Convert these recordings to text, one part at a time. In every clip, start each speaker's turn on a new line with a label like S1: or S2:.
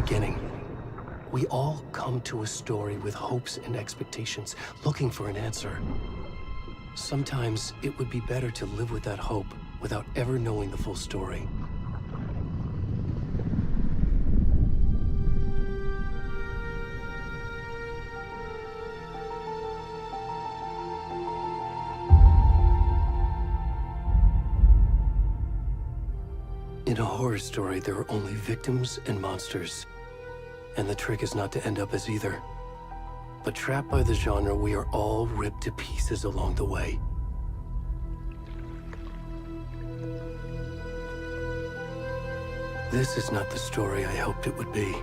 S1: beginning. We all come to a story with hopes and expectations, looking for an answer. Sometimes it would be better to live with that hope without ever knowing the full story. In a horror story, there are only victims and monsters. And the trick is not to end up as either. But trapped by the genre, we are all ripped to pieces along the way. This is not the story I hoped it would be.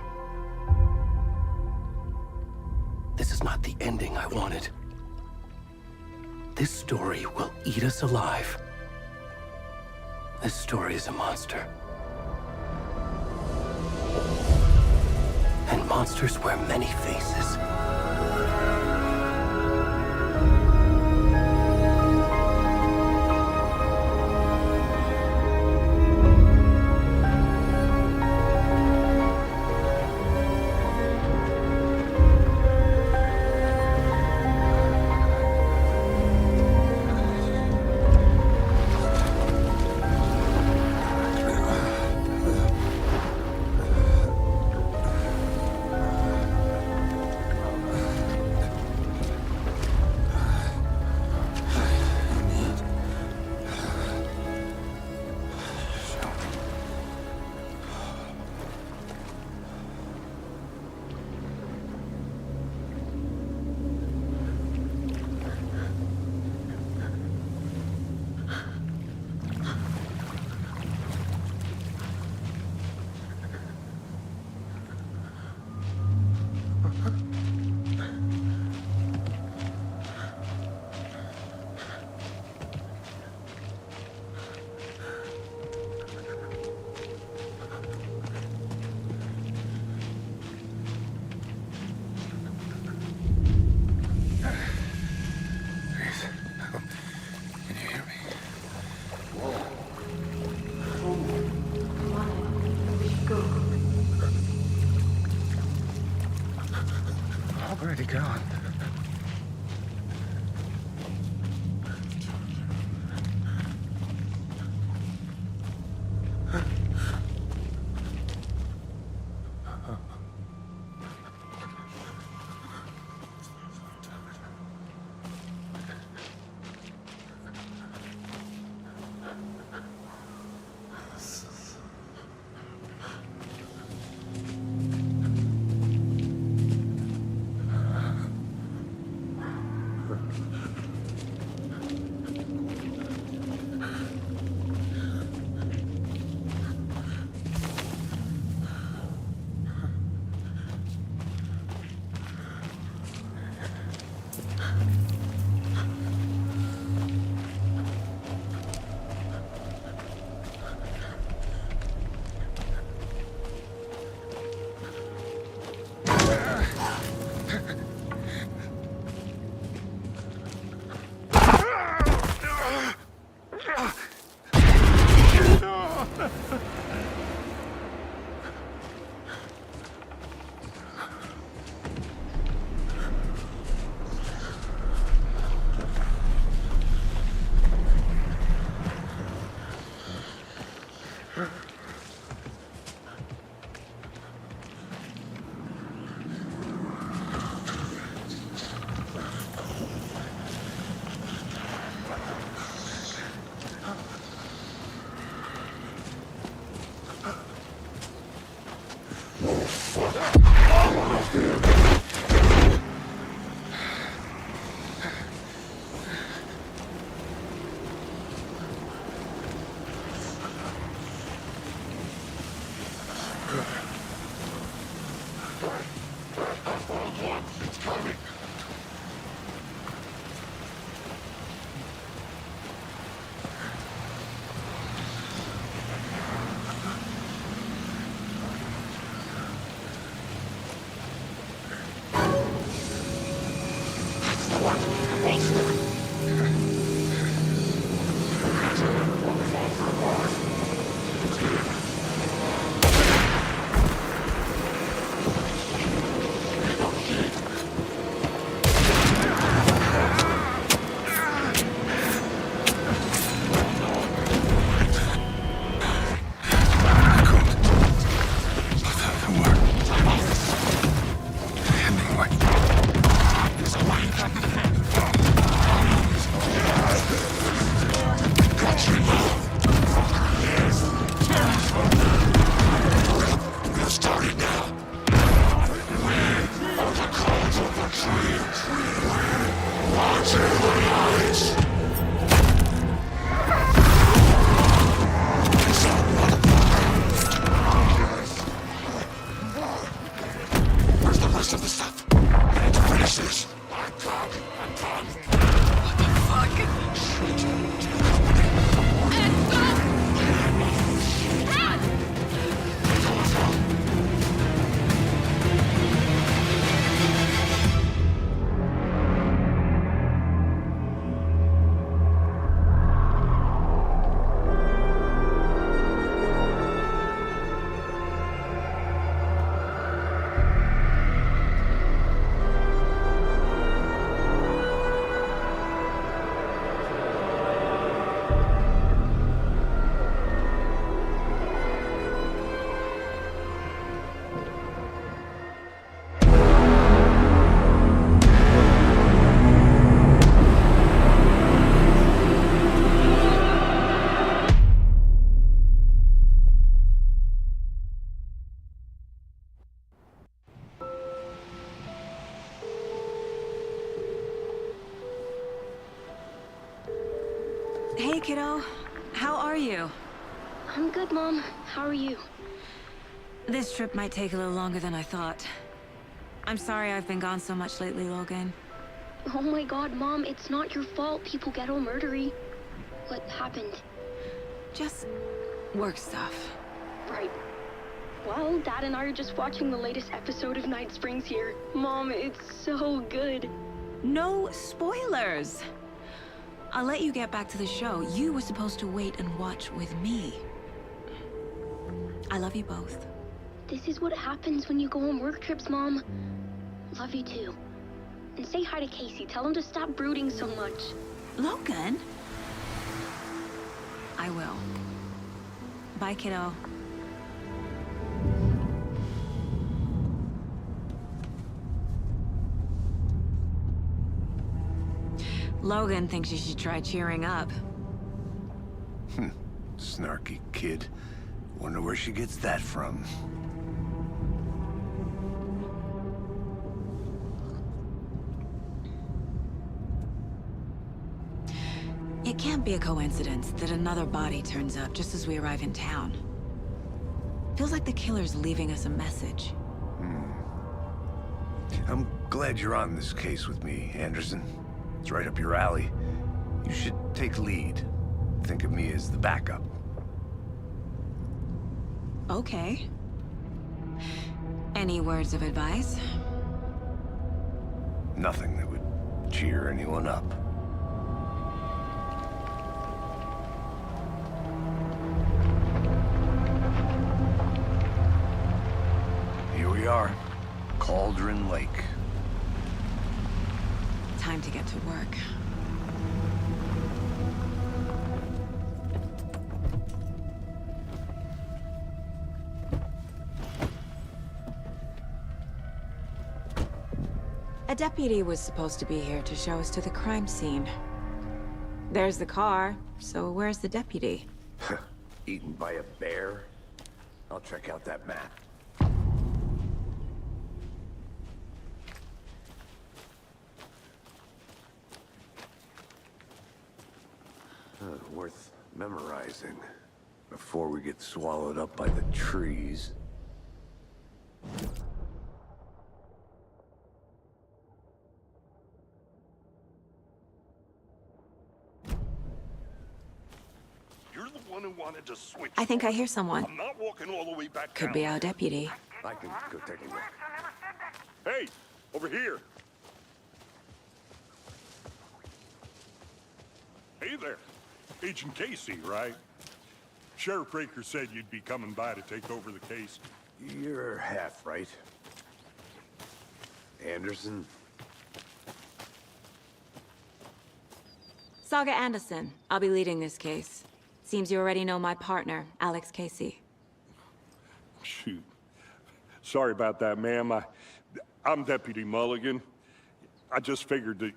S1: This is not the ending I wanted. This story will eat us alive. This story is a monster. And monsters wear many faces.
S2: Where'd he gone? Where's the rest of the stuff? I need to finish this. I'm done.
S3: What the fuck? Hey, kiddo. How are you?
S4: I'm good, Mom. How are you?
S3: This trip might take a little longer than I thought. I'm sorry I've been gone so much lately, Logan.
S4: Oh my god, Mom, it's not your fault people get all murdery. What happened?
S3: Just work stuff.
S4: Right. Well, Dad and I are just watching the latest episode of Night Springs here. Mom, it's so good.
S3: No spoilers! I'll let you get back to the show. You were supposed to wait and watch with me. I love you both.
S4: This is what happens when you go on work trips, Mom. Love you too. And say hi to Casey. Tell him to stop brooding so much.
S3: Logan? I will. Bye, kiddo. Logan thinks you should try cheering up.
S2: Snarky kid. Wonder where she gets that from.
S3: It can't be a coincidence that another body turns up just as we arrive in town. Feels like the killer's leaving us a message.
S2: I'm glad you're on this case with me, Anderson. It's right up your alley. You should take lead. Think of me as the backup.
S3: Okay. Any words of advice?
S2: Nothing that would cheer anyone up. Here we are. Cauldron Lake.
S3: Time to get to work. A deputy was supposed to be here to show us to the crime scene. There's the car, so where's the deputy?
S2: Eaten by a bear? I'll check out that map. Worth memorizing before we get swallowed up by the trees.
S5: You're the one who wanted to switch.
S3: I think I hear someone.
S5: I'm not walking all the way back
S3: Could
S5: down.
S3: be our deputy.
S2: I can go take a look.
S5: Hey, over here. Hey there. Agent Casey, right? Sheriff Raker said you'd be coming by to take over the case.
S2: You're half right. Anderson?
S3: Saga Anderson. I'll be leading this case. Seems you already know my partner, Alex Casey.
S5: Shoot. Sorry about that, ma'am. I'm Deputy Mulligan. I just figured that,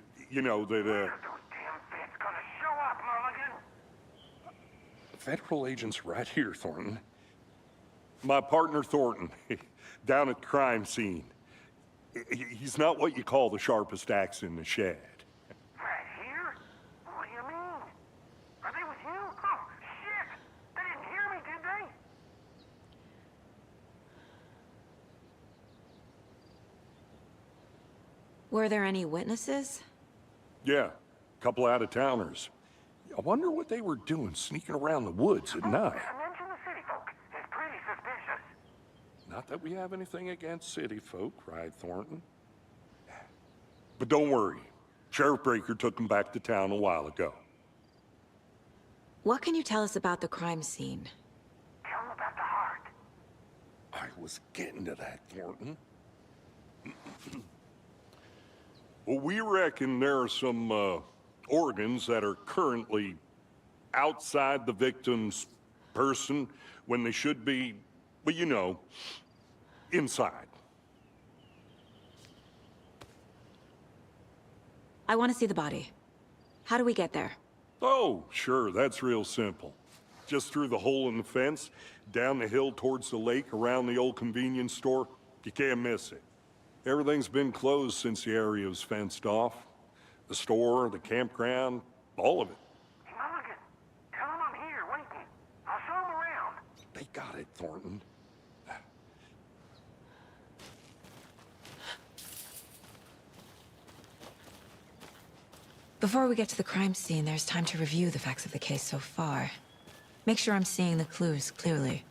S5: Federal agents right here, Thornton. My partner, Thornton, down at the crime scene. He's not what you call the sharpest axe in the shed.
S6: Right here? What do you mean? Are they with you? Oh, shit! They didn't hear me, did they?
S3: Were there any witnesses?
S5: Yeah, a couple out-of-towners. I wonder what they were doing sneaking around the woods at night.
S6: Mention the city folk. It's pretty suspicious.
S5: Not that we have anything against city folk, cried Thornton. But don't worry. Sheriff Breaker took them back to town a while ago.
S3: What can you tell us about the crime scene?
S6: Tell them about the heart.
S5: I was getting to that, Thornton. Well, we reckon there are some organs that are currently outside the victim's person when they should be, well, you know, inside.
S3: I want to see the body. How do we get there?
S5: Oh, sure, that's real simple. Just through the hole in the fence, down the hill towards the lake, around the old convenience store. You can't miss it. Everything's been closed since the area was fenced off. The store, the campground, all of it.
S6: Mulligan, tell them I'm here waiting. I'll show them around.
S5: They got it, Thornton.
S3: Before we get to the crime scene, there's time to review the facts of the case so far. Make sure I'm seeing the clues clearly.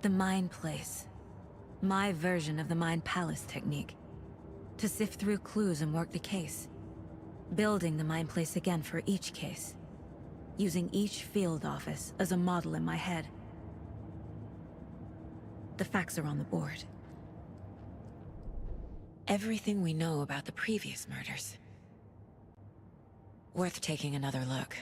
S3: The Mind Place. My version of the Mind Palace technique. To sift through clues and work the case. Building the Mind Place again for each case. Using each field office as a model in my head. The facts are on the board. Everything we know about the previous murders. Worth taking another look.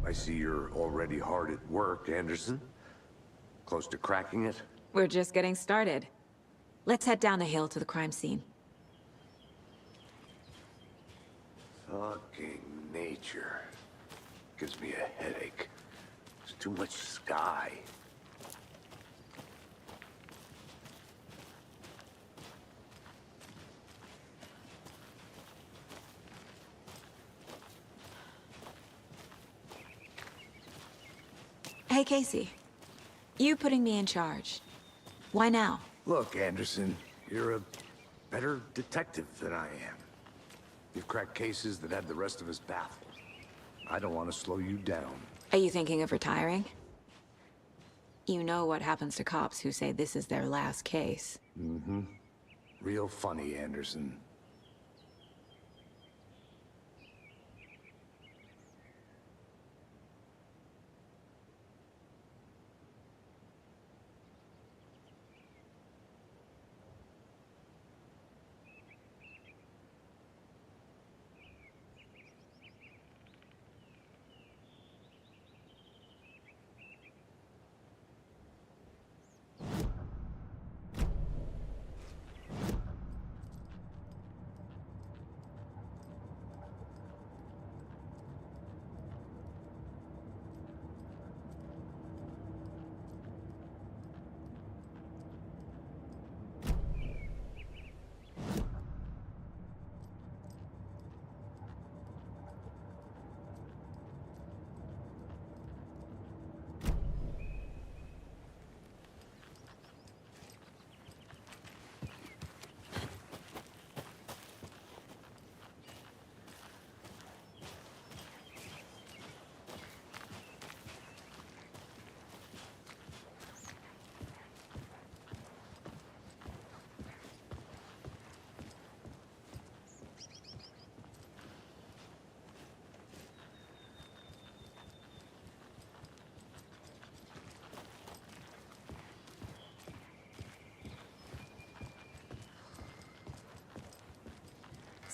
S2: I see you're already hard at work, Anderson. Close to cracking it?
S3: We're just getting started. Let's head down the hill to the crime scene.
S2: Fucking nature. Gives me a headache. There's too much sky.
S3: Hey, Casey. You putting me in charge. Why now?
S2: Look, Anderson, you're a better detective than I am. You've cracked cases that had the rest of us baffled. I don't want to slow you down.
S3: Are you thinking of retiring? You know what happens to cops who say this is their last case.
S2: Mm-hmm. Real funny, Anderson.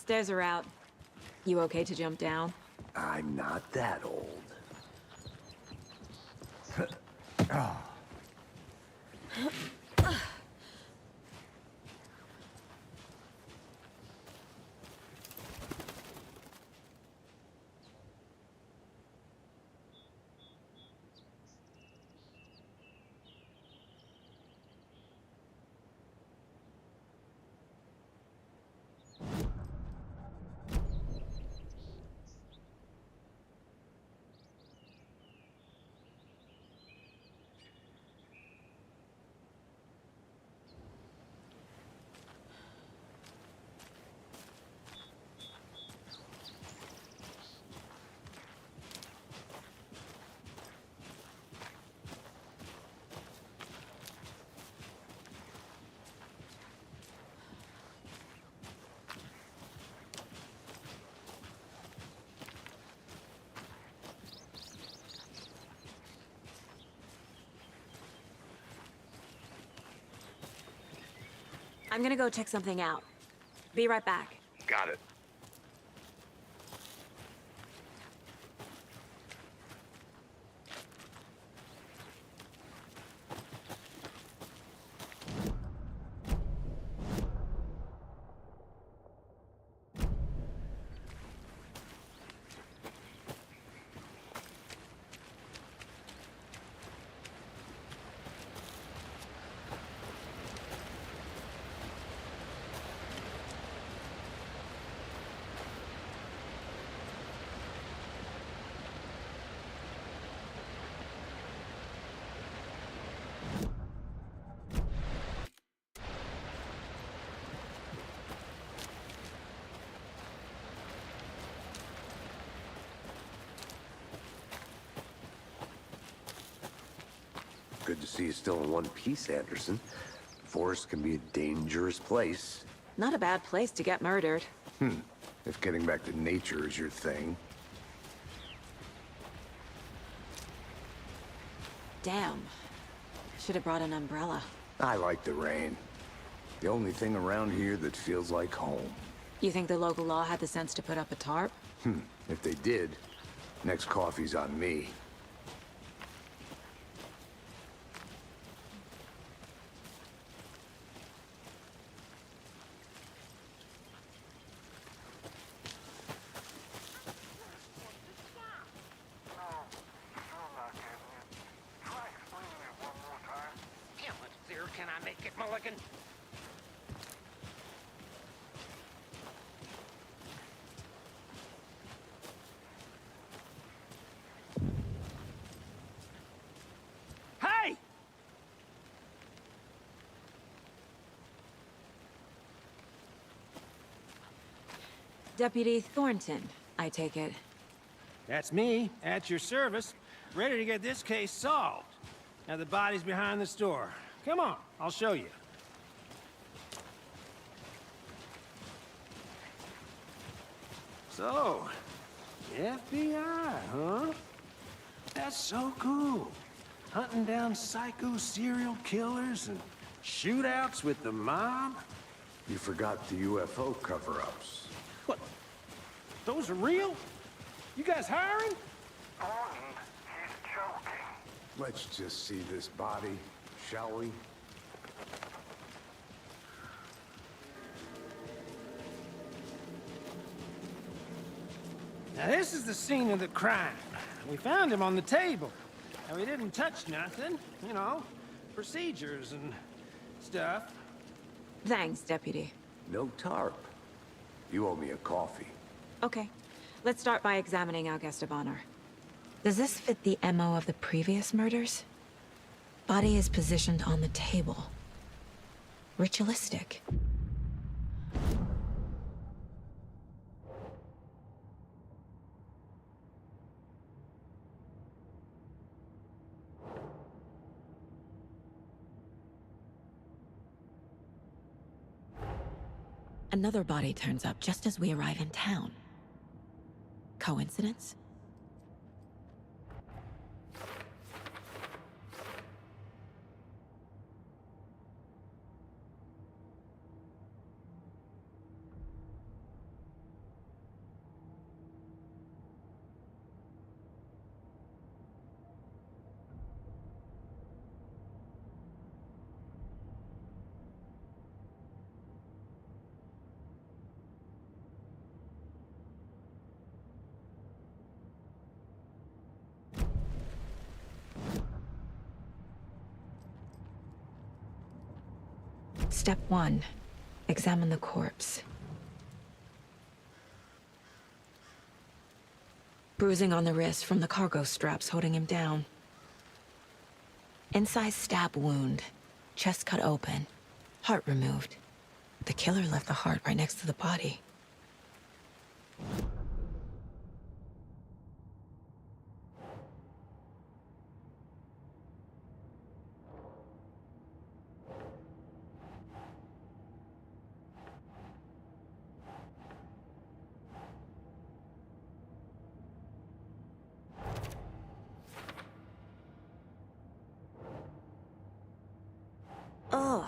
S3: Stairs are out. You okay to jump down?
S2: I'm not that old.
S3: I'm gonna go check something out. Be right back.
S2: Got it. Good to see you still in one piece, Anderson. Forest can be a dangerous place.
S3: Not a bad place to get murdered.
S2: If getting back to nature is your thing.
S3: Damn. Should have brought an umbrella.
S2: I like the rain. The only thing around here that feels like home.
S3: You think the local law had the sense to put up a tarp?
S2: If they did, next coffee's on me.
S6: Can I make it, Mulligan? Hey!
S3: Deputy Thornton, I take it.
S7: That's me, at your service, ready to get this case solved. Now the body's behind the store. Come on, I'll show you. So, FBI, huh? That's so cool. Hunting down psycho serial killers and shootouts with the mob?
S2: You forgot the UFO cover-ups.
S7: What? Those are real? You guys hiring?
S6: Thornton, he's joking.
S2: Let's just see this body, shall we?
S7: Now this is the scene of the crime. We found him on the table. And we didn't touch nothing, you know, procedures and stuff.
S3: Thanks, Deputy.
S2: No tarp. You owe me a coffee.
S3: Okay. Let's start by examining our guest of honor. Does this fit the MO of the previous murders? Body is positioned on the table. Ritualistic. Another body turns up just as we arrive in town. Coincidence? Step 1. Examine the corpse. Bruising on the wrist from the cargo straps holding him down. Incised stab wound. Chest cut open. Heart removed. The killer left the heart right next to the body. Ugh.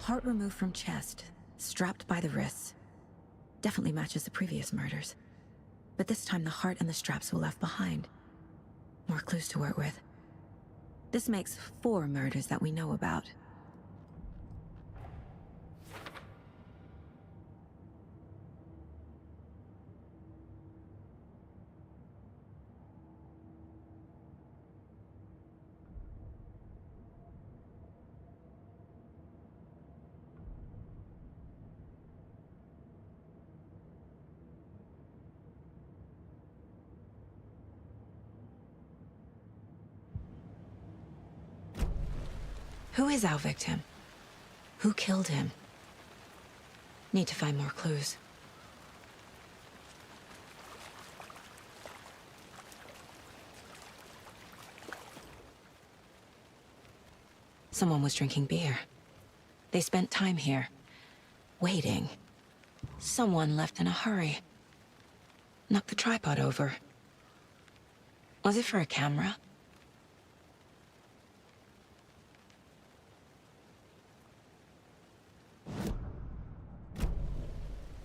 S3: Heart removed from chest, strapped by the wrists. Definitely matches the previous murders. But this time the heart and the straps were left behind. More clues to work with. This makes 4 murders that we know about. Who is our victim? Who killed him? Need to find more clues. Someone was drinking beer. They spent time here, waiting. Someone left in a hurry. Knocked the tripod over. Was it for a camera?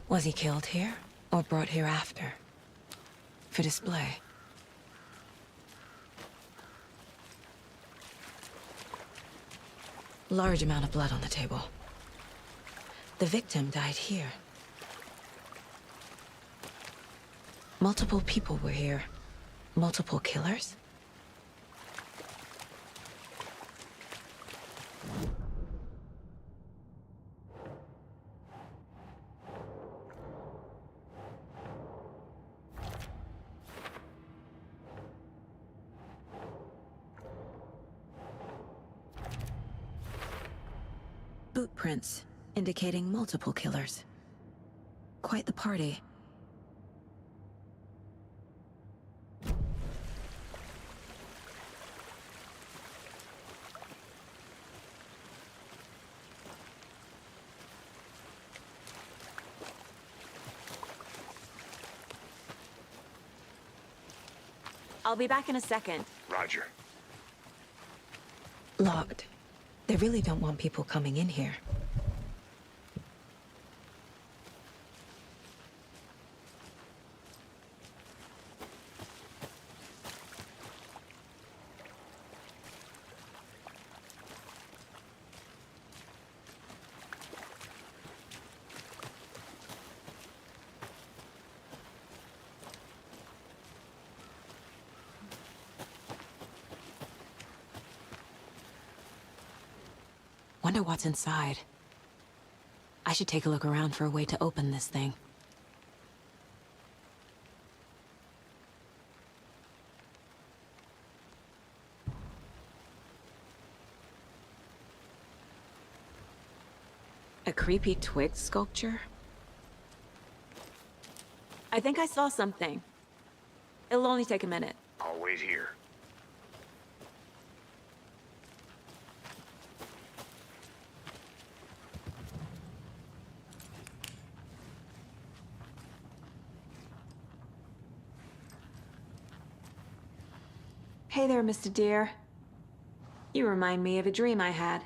S3: Was he killed here, or brought here after? For display? Large amount of blood on the table. The victim died here. Multiple people were here. Multiple killers? Boot prints, indicating multiple killers. Quite the party.
S8: I'll be back in a second.
S2: Roger.
S3: Locked. They really don't want people coming in here. Wonder what's inside. I should take a look around for a way to open this thing. A creepy twig sculpture?
S8: I think I saw something. It'll only take a minute.
S2: I'll wait here.
S8: Hey there, Mr. Deer. You remind me of a dream I had.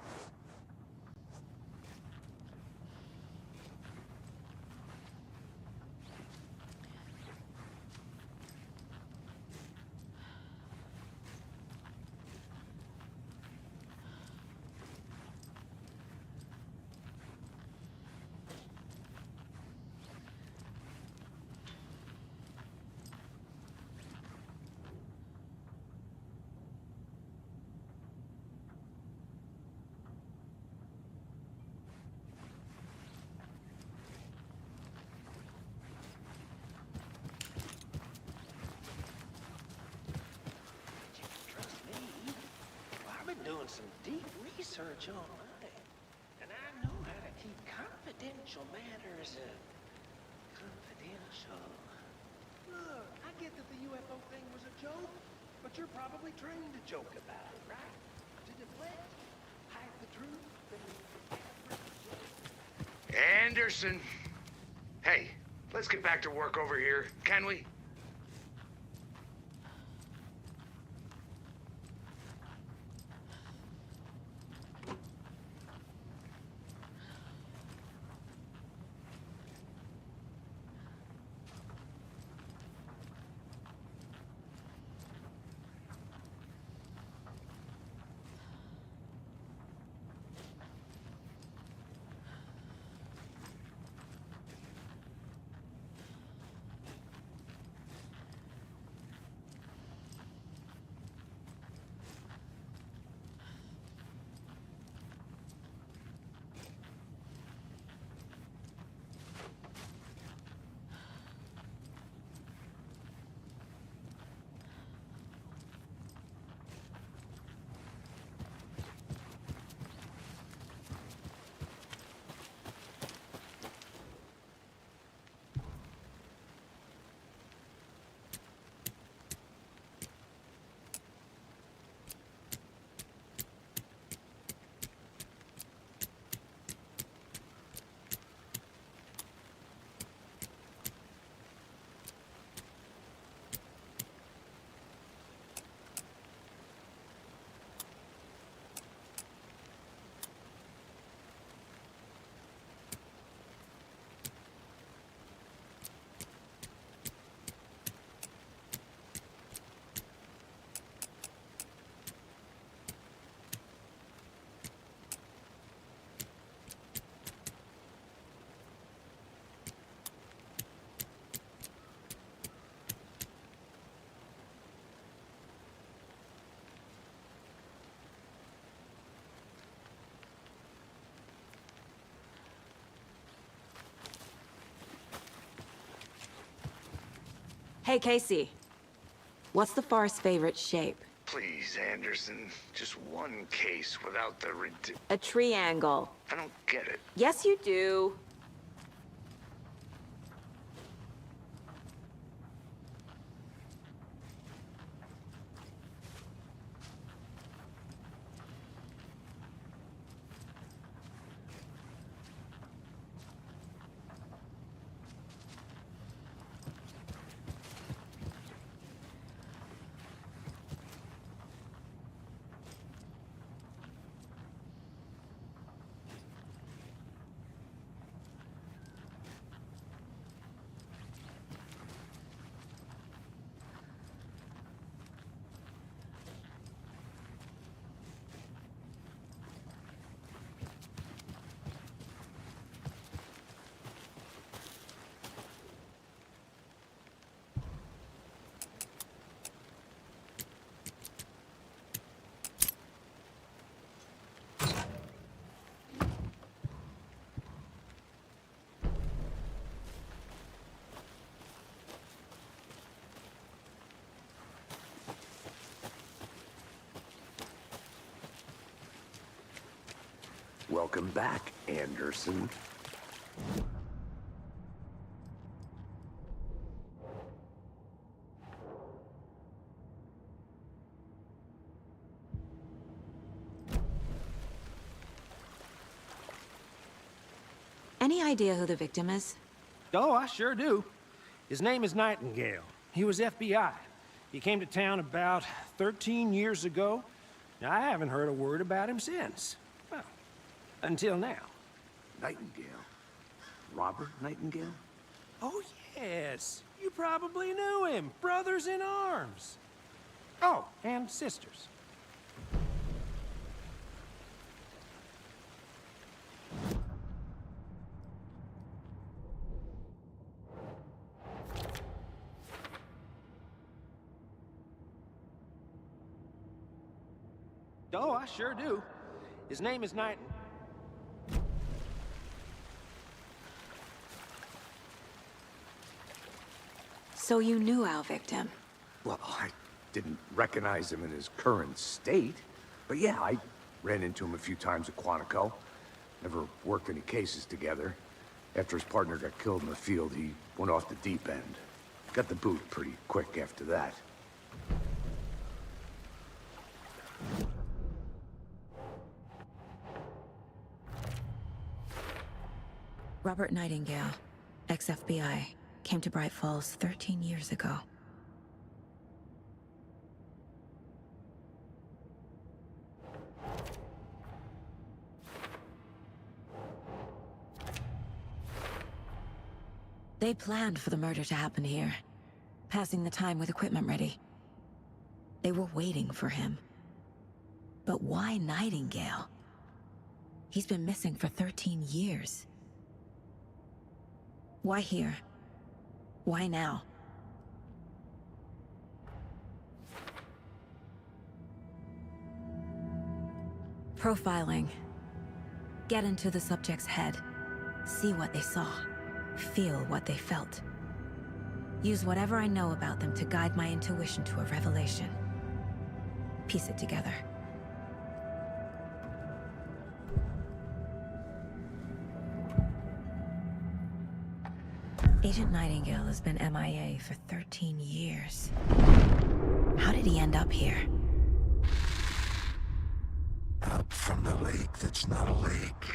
S7: Trust me. Well, I've been doing some deep research online, and I know how to keep confidential matters confidential. Look, I get that the UFO thing was a joke, but you're probably trained to joke about it, right? To deflect, hide the truth,
S2: Anderson! Hey, let's get back to work over here, can we?
S8: Hey, Casey. What's the far's favorite shape?
S2: Please, Anderson. Just one case without the
S8: A triangle.
S2: I don't get it.
S8: Yes, you do.
S2: Welcome back, Anderson.
S8: Any idea who the victim is?
S7: Oh, I sure do. His name is Nightingale. He was FBI. He came to town about 13 years ago. Now, I haven't heard a word about him since. Well, until now.
S2: Nightingale? Robert Nightingale?
S7: Oh, yes. You probably knew him. Brothers in arms. Oh, and sisters. Oh, I sure do. His name is Nightingale.
S8: So you knew our victim?
S2: Well, I didn't recognize him in his current state. But yeah, I ran into him a few times at Quantico. Never worked any cases together. After his partner got killed in the field, he went off the deep end. Got the boot pretty quick after that.
S3: Robert Nightingale, ex-FBI, came to Bright Falls 13 years ago. They planned for the murder to happen here, passing the time with equipment ready. They were waiting for him. But why Nightingale? He's been missing for 13 years. Why here? Why now? Profiling. Get into the subject's head. See what they saw. Feel what they felt. Use whatever I know about them to guide my intuition to a revelation. Piece it together. Agent Nightingale has been MIA for 13 years. How did he end up here?
S9: Up from the lake that's not a lake.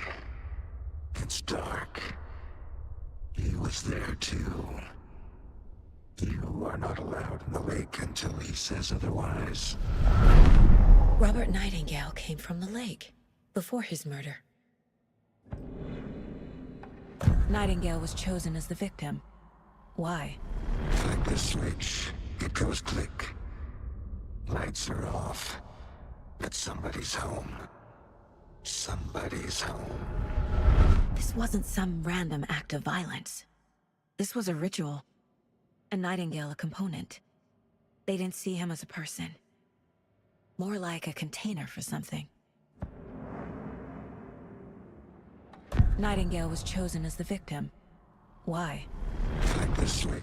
S9: It's dark. He was there too. You are not allowed in the lake until he says otherwise.
S3: Robert Nightingale came from the lake, before his murder. Nightingale was chosen as the victim. Why?
S9: Flick the switch. It goes click. Lights are off. But somebody's home. Somebody's home.
S3: This wasn't some random act of violence. This was a ritual. And Nightingale a component. They didn't see him as a person. More like a container for something. Nightingale was chosen as the victim. Why?
S9: Flick the switch.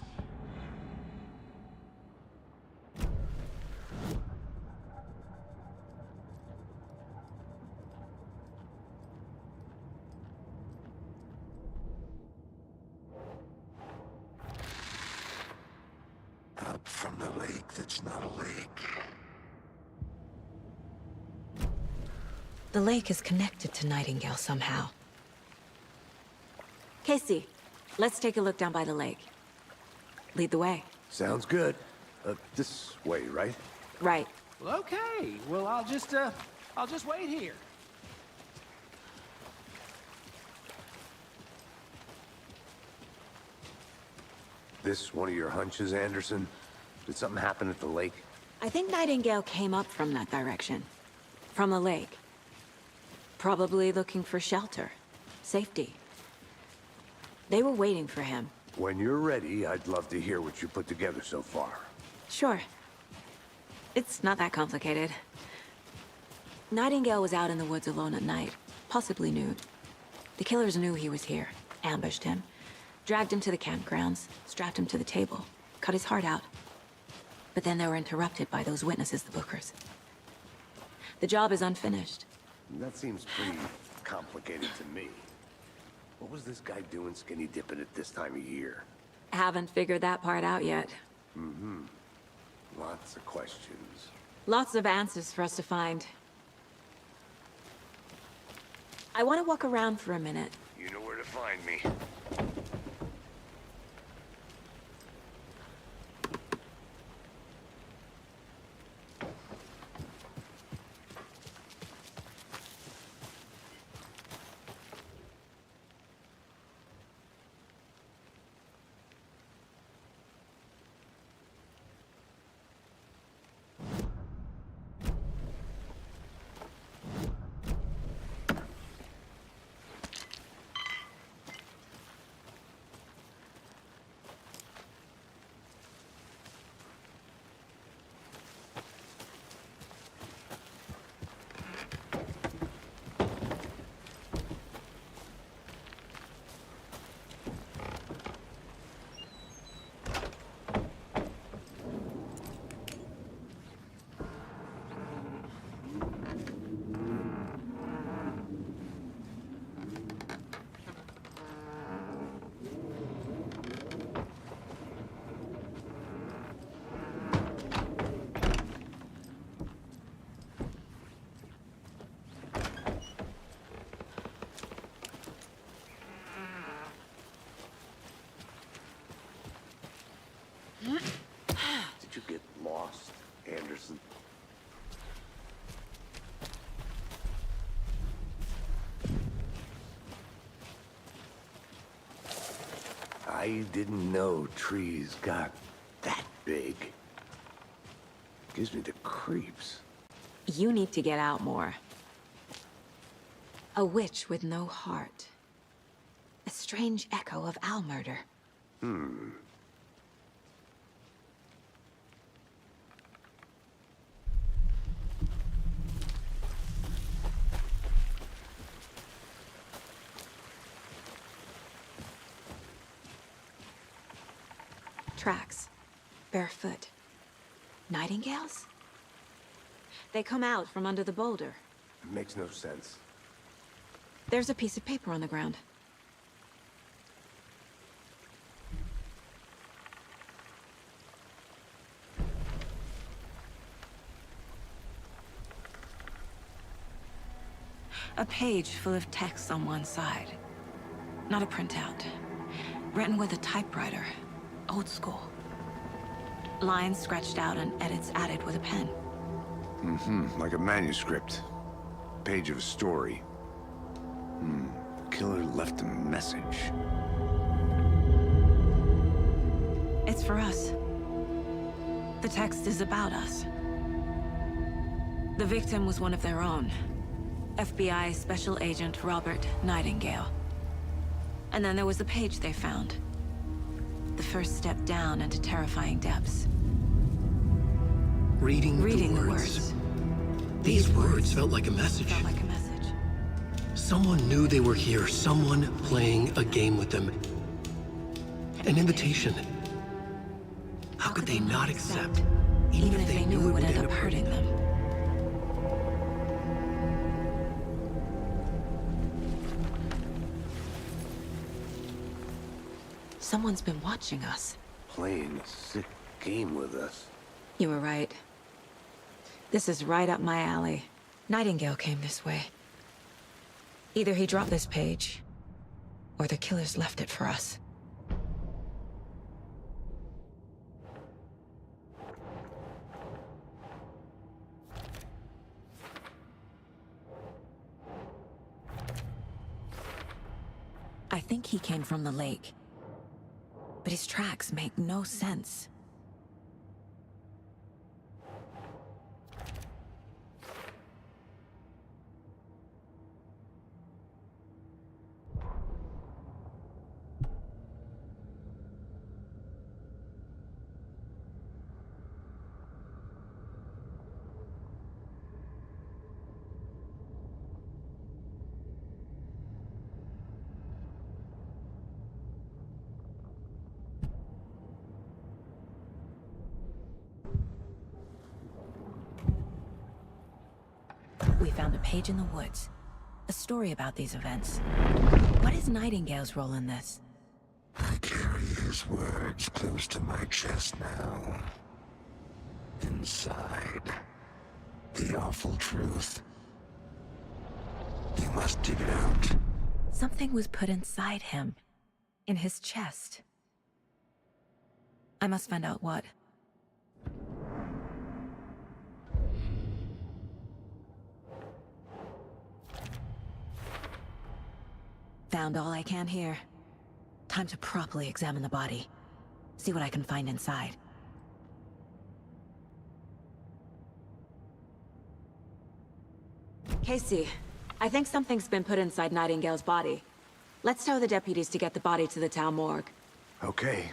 S9: Up from the lake that's not a lake.
S3: The lake is connected to Nightingale somehow. Casey, let's take a look down by the lake. Lead the way.
S2: Sounds good. This way, right?
S3: Right.
S7: Well, okay. Well, I'll just wait here.
S2: This one of your hunches, Anderson? Did something happen at the lake?
S3: I think Nightingale came up from that direction. From the lake. Probably looking for shelter. Safety. They were waiting for him.
S2: When you're ready, I'd love to hear what you put together so far.
S3: Sure. It's not that complicated. Nightingale was out in the woods alone at night, possibly nude. The killers knew he was here, ambushed him, dragged him to the campgrounds, strapped him to the table, cut his heart out. But then they were interrupted by those witnesses, the Bookers. The job is unfinished.
S2: That seems pretty complicated to me. What was this guy doing skinny dipping at this time of year?
S3: Haven't figured that part out yet.
S2: Mm-hmm. Lots of questions.
S3: Lots of answers for us to find. I want to walk around for a minute.
S2: You know where to find me. Did you get lost, Anderson? I didn't know trees got that big. Gives me the creeps.
S8: You need to get out more. A witch with no heart. A strange echo of owl murder. Tracks. Barefoot. Nightingales? They come out from under the boulder.
S2: Makes no sense.
S8: There's a piece of paper on the ground. A page full of text on one side. Not a printout. Written with a typewriter. Old school. Lines scratched out and edits added with a pen.
S2: Like a manuscript. Page of a story. The killer left a message.
S8: It's for us. The text is about us. The victim was one of their own. FBI Special Agent Robert Nightingale. And then there was the page they found. The first step down into terrifying depths.
S1: Reading the words. These words felt like a message.
S8: Felt like a message.
S1: Someone knew they were here, someone playing a game with them. An invitation. How could they not accept, even if they knew it would end up hurting them?
S8: Someone's been watching us.
S2: Playing a sick game with us.
S8: You were right. This is right up my alley. Nightingale came this way. Either he dropped this page, or the killers left it for us. I think he came from the lake. But his tracks make no sense. We found a page in the woods. A story about these events. What is Nightingale's role in this?
S9: I carry his words close to my chest now. Inside, the awful truth. You must dig it out
S3: Something was put inside him. In his chest. I must find out what. Found all I can here. Time to properly examine the body. See what I can find inside. Casey, I think something's been put inside Nightingale's body. Let's tell the deputies to get the body to the town morgue.
S2: Okay.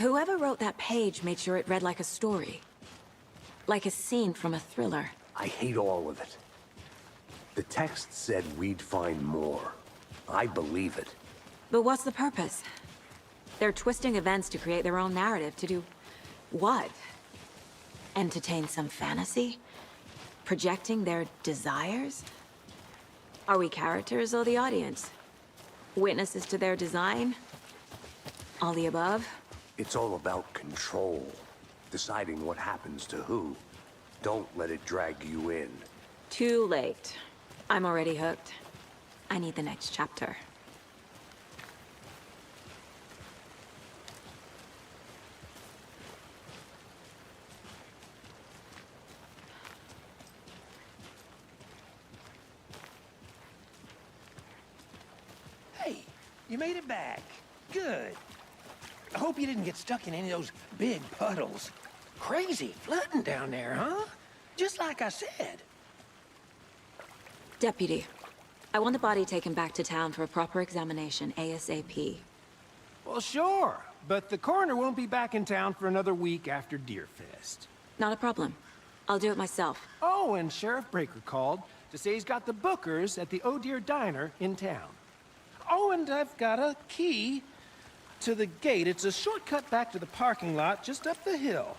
S3: Whoever wrote that page made sure it read like a story. Like a scene from a thriller.
S2: I hate all of it. The text said we'd find more. I believe it.
S3: But what's the purpose? They're twisting events to create their own narrative to do... what? Entertain some fantasy? Projecting their desires? Are we characters or the audience? Witnesses to their design? All the above?
S2: It's all about control. Deciding what happens to who. Don't let it drag you in.
S3: Too late. I'm already hooked. I need the next chapter.
S7: Hey, you made it back. Good. I hope you didn't get stuck in any of those big puddles. Crazy flooding down there, huh? Just like I said.
S3: Deputy, I want the body taken back to town for a proper examination ASAP.
S7: Well, sure. But the coroner won't be back in town for another week after Deerfest.
S3: Not a problem. I'll do it myself.
S7: Oh, and Sheriff Breaker called to say he's got the Bookers at the Oh Dear Diner in town. Oh, and I've got a key to the gate. It's a shortcut back to the parking lot just up the hill.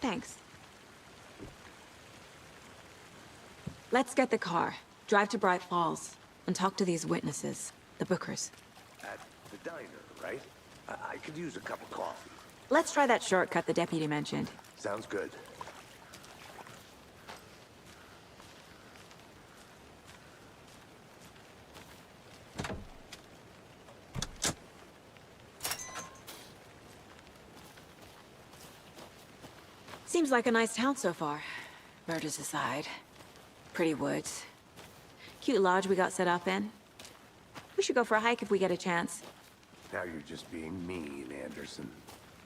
S3: Thanks. Let's get the car, drive to Bright Falls, and talk to these witnesses, the Bookers.
S2: At the diner, right? I could use a cup of coffee.
S3: Let's try that shortcut the deputy mentioned.
S2: Sounds good.
S3: Seems like a nice town so far. Murders aside. Pretty woods. Cute lodge we got set up in. We should go for a hike if we get a chance.
S2: Now you're just being mean, Anderson.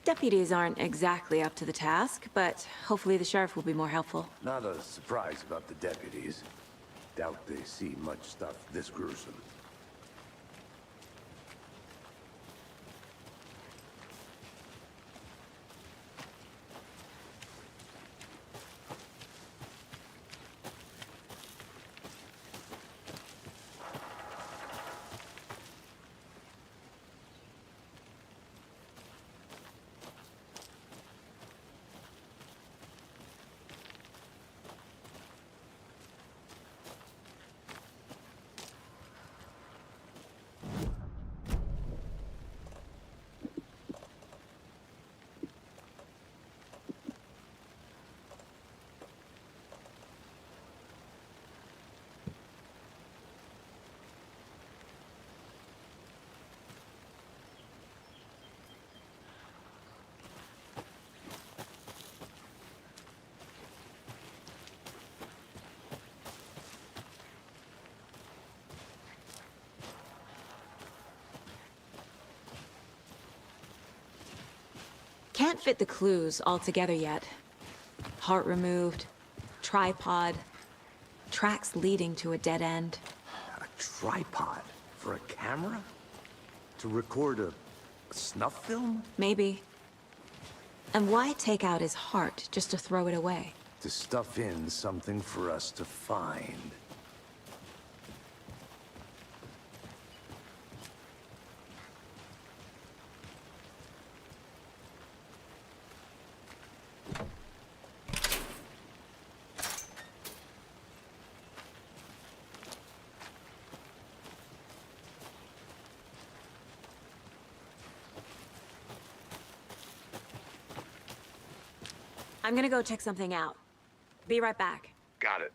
S3: Deputies aren't exactly up to the task, but hopefully the sheriff will be more helpful.
S2: Not a surprise about the deputies. Doubt they see much stuff this gruesome.
S3: Can't fit the clues all together yet. Heart removed, tripod, tracks leading to a dead end.
S2: A tripod for a camera? To record a snuff film?
S3: Maybe. And why take out his heart just to throw it away?
S2: To stuff in something for us to find.
S8: I'm gonna go check something out. Be right back.
S2: Got it.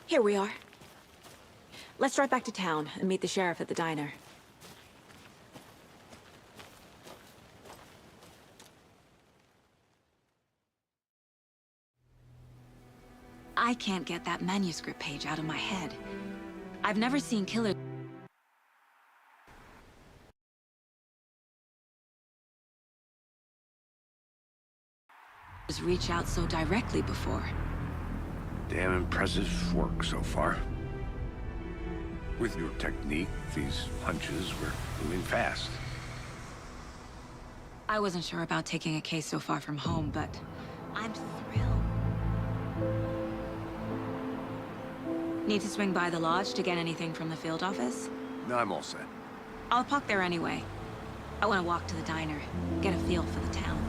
S8: Here we are. Let's drive back to town and meet the sheriff at the diner. I can't get that manuscript page out of my head. I've never seen killers reach out so directly before.
S2: Damn impressive work so far. With your technique, these hunches were moving fast.
S8: I wasn't sure about taking a case so far from home, but I'm thrilled. Need to swing by the lodge to get anything from the field office?
S2: No, I'm all set.
S8: I'll park there anyway. I want to walk to the diner, get a feel for the town.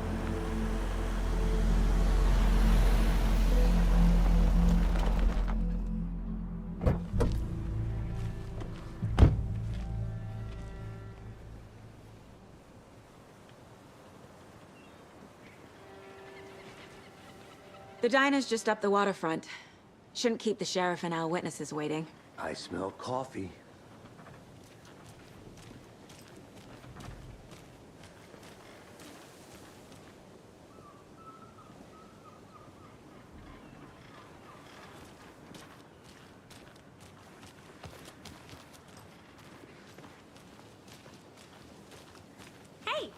S8: The diner's just up the waterfront. Shouldn't keep the sheriff and our witnesses waiting.
S2: I smell coffee.
S8: Hey!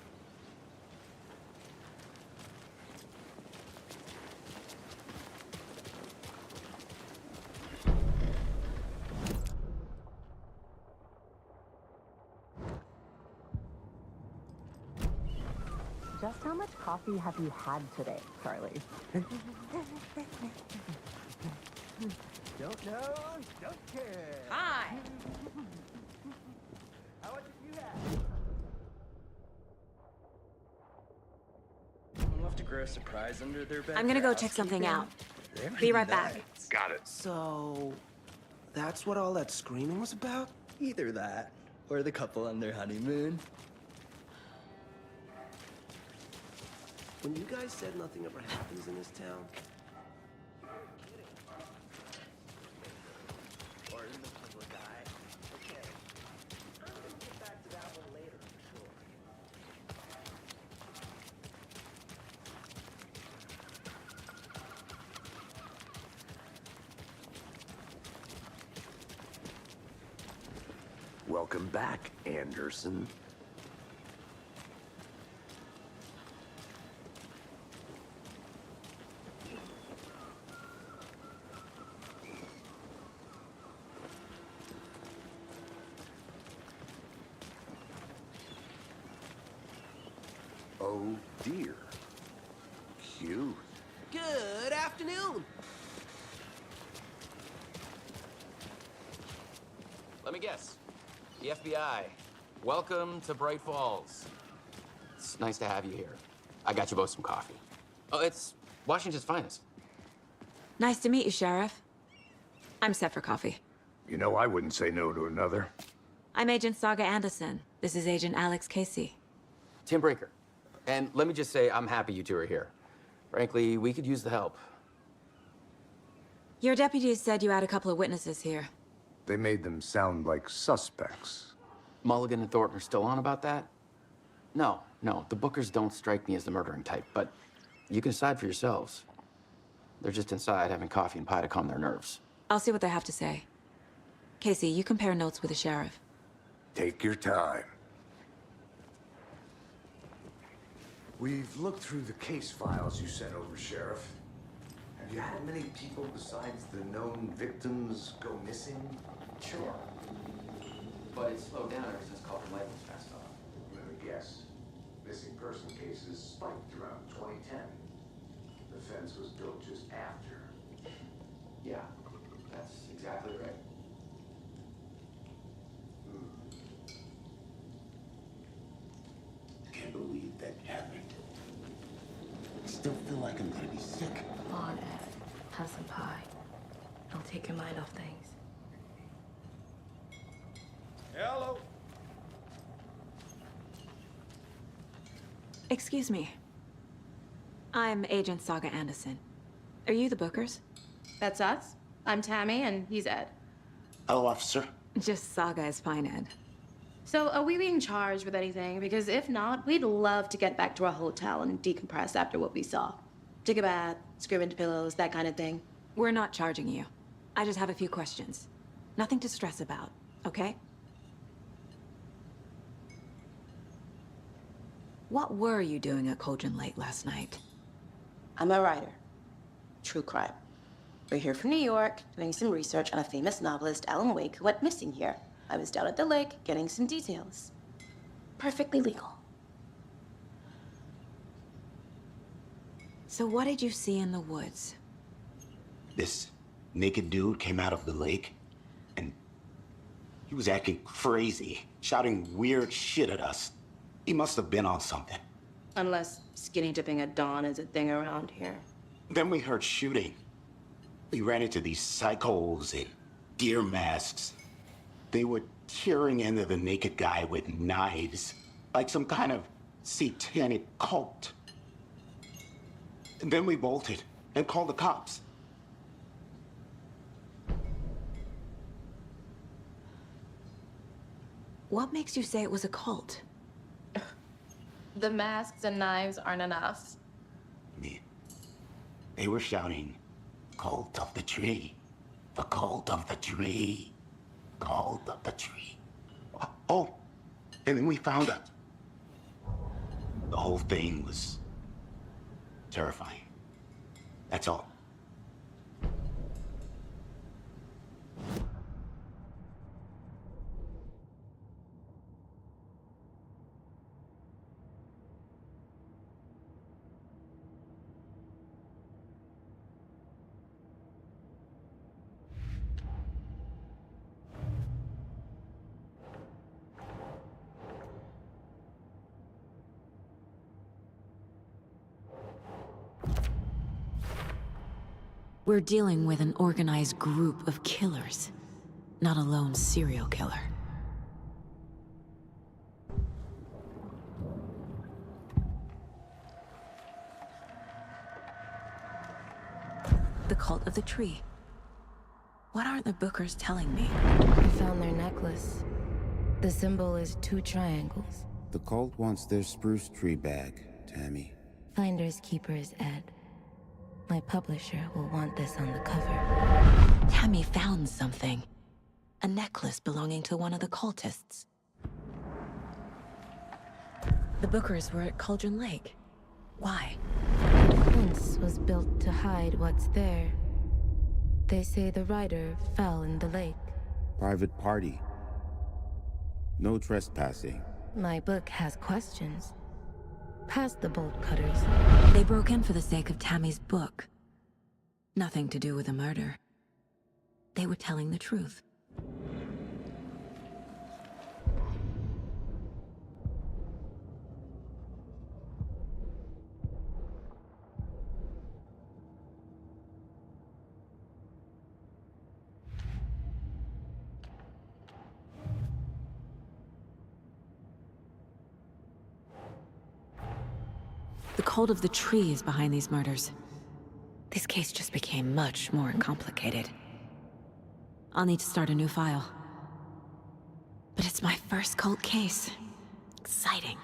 S10: Just how much coffee have you had today, Charlie? Don't know, don't care.
S8: Hi!
S10: How much have you had?
S11: Someone left a gross surprise under their bed.
S8: I'm gonna go check something out. Be right back.
S2: Got it.
S11: So, that's what all that screaming was about? Either that, or the couple on their honeymoon.
S1: When you guys said nothing ever happens in this town,
S11: Or in the public eye. Okay. I'm gonna get back to that one later for sure.
S2: Welcome back, Anderson. Oh dear. Cute.
S11: Good afternoon!
S12: Let me guess. The FBI. Welcome to Bright Falls. It's nice to have you here. I got you both some coffee. Oh, it's Washington's finest.
S8: Nice to meet you, Sheriff. I'm set for coffee.
S2: You know, I wouldn't say no to another.
S8: I'm Agent Saga Anderson. This is Agent Alex Casey.
S12: Tim Breaker. And let me just say, I'm happy you two are here. Frankly, we could use the help.
S8: Your deputies said you had a couple of witnesses here.
S2: They made them sound like suspects.
S12: Mulligan and Thornton are still on about that? No, the Bookers don't strike me as the murdering type, but you can decide for yourselves. They're just inside having coffee and pie to calm their nerves.
S8: I'll see what they have to say. Casey, you compare notes with the sheriff.
S2: Take your time. We've looked through the case files you sent over, Sheriff. Have you had many people besides the known victims go missing?
S11: Sure.
S12: But it's slowed down ever since Cauldron Lake was passed off.
S2: Let me guess. Missing person cases spiked around 2010. The fence was built just after.
S12: Yeah, that's exactly right.
S9: Can't believe that happened. I still feel like I'm gonna be sick.
S4: Come on, Ed. Have some pie. It'll take your mind off things.
S7: Hello.
S8: Excuse me. I'm Agent Saga Anderson. Are you the Bookers?
S13: That's us. I'm Tammy, and he's Ed.
S9: Hello, officer.
S8: Just Saga is fine, Ed.
S13: So, are we being charged with anything? Because if not, we'd love to get back to our hotel and decompress after what we saw. Take a bath, scream into pillows, that kind of thing.
S8: We're not charging you. I just have a few questions. Nothing to stress about, okay? What were you doing at Cauldron Lake last night?
S13: I'm a writer. True crime. We're here from New York, doing some research on a famous novelist, Alan Wake, who went missing here. I was down at the lake, getting some details. Perfectly legal.
S8: So what did you see in the woods?
S9: This naked dude came out of the lake, and he was acting crazy, shouting weird shit at us. He must have been on something.
S13: Unless skinny dipping at dawn is a thing around here.
S9: Then we heard shooting. We ran into these psychos in deer masks. They were tearing into the naked guy with knives, like some kind of satanic cult. And then we bolted and called the cops.
S8: What makes you say it was a cult?
S13: The masks and knives aren't enough.
S9: They were shouting, "Cult of the tree, the cult of the tree, cult of the tree." Oh, and then we found out. The whole thing was terrifying. That's all.
S8: We're dealing with an organized group of killers, not a lone serial killer. The cult of the tree. What aren't the Bookers telling me?
S4: I found their necklace. The symbol is 2 triangles.
S14: The cult wants their spruce tree back, Tammy.
S4: Finders keepers, Ed. My publisher will want this on the cover.
S8: Tammy found something. A necklace belonging to one of the cultists. The Bookers were at Cauldron Lake. Why?
S4: The fence was built to hide what's there. They say the rider fell in the lake.
S14: Private party. No trespassing.
S4: My book has questions. Past the bolt cutters.
S8: They broke in for the sake of Tammy's book. Nothing to do with the murder. They were telling the truth. The cult of the tree is behind these murders. This case just became much more complicated. I'll need to start a new file. But it's my first cult case. Exciting.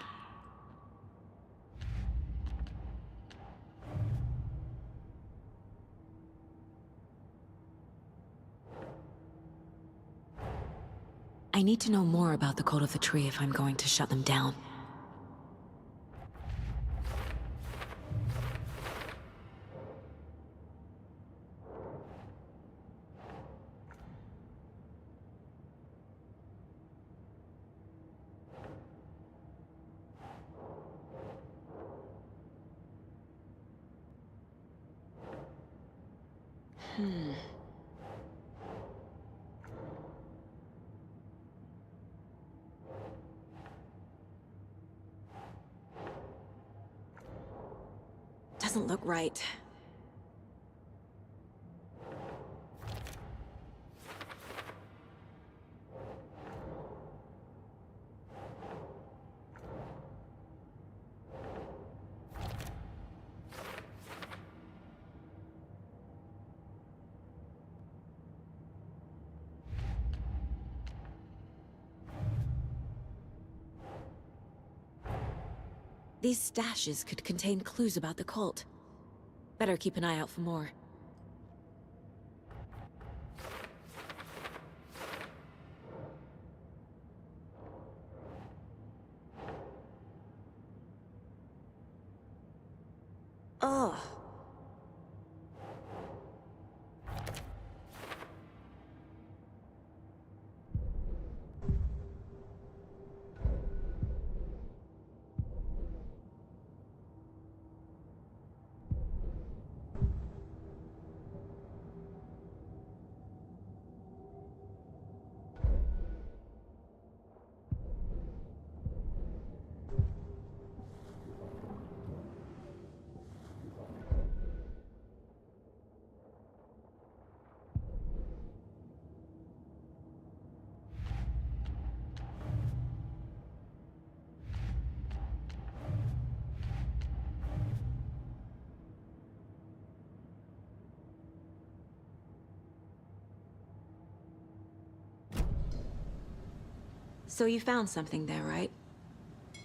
S8: I need to know more about the cult of the tree if I'm going to shut them down. Doesn't look right. These stashes could contain clues about the cult. Better keep an eye out for more. Ugh. So you found something there, right?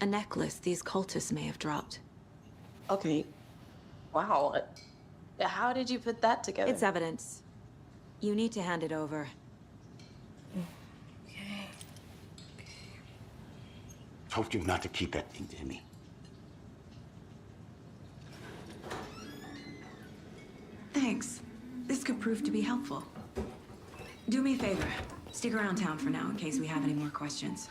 S8: A necklace these cultists may have dropped.
S13: Okay. Wow. How did you put that together?
S8: It's evidence. You need to hand it over.
S9: Told you not to keep that thing to me.
S8: Thanks. This could prove to be helpful. Do me a favor. Stick around town for now in case we have any more questions.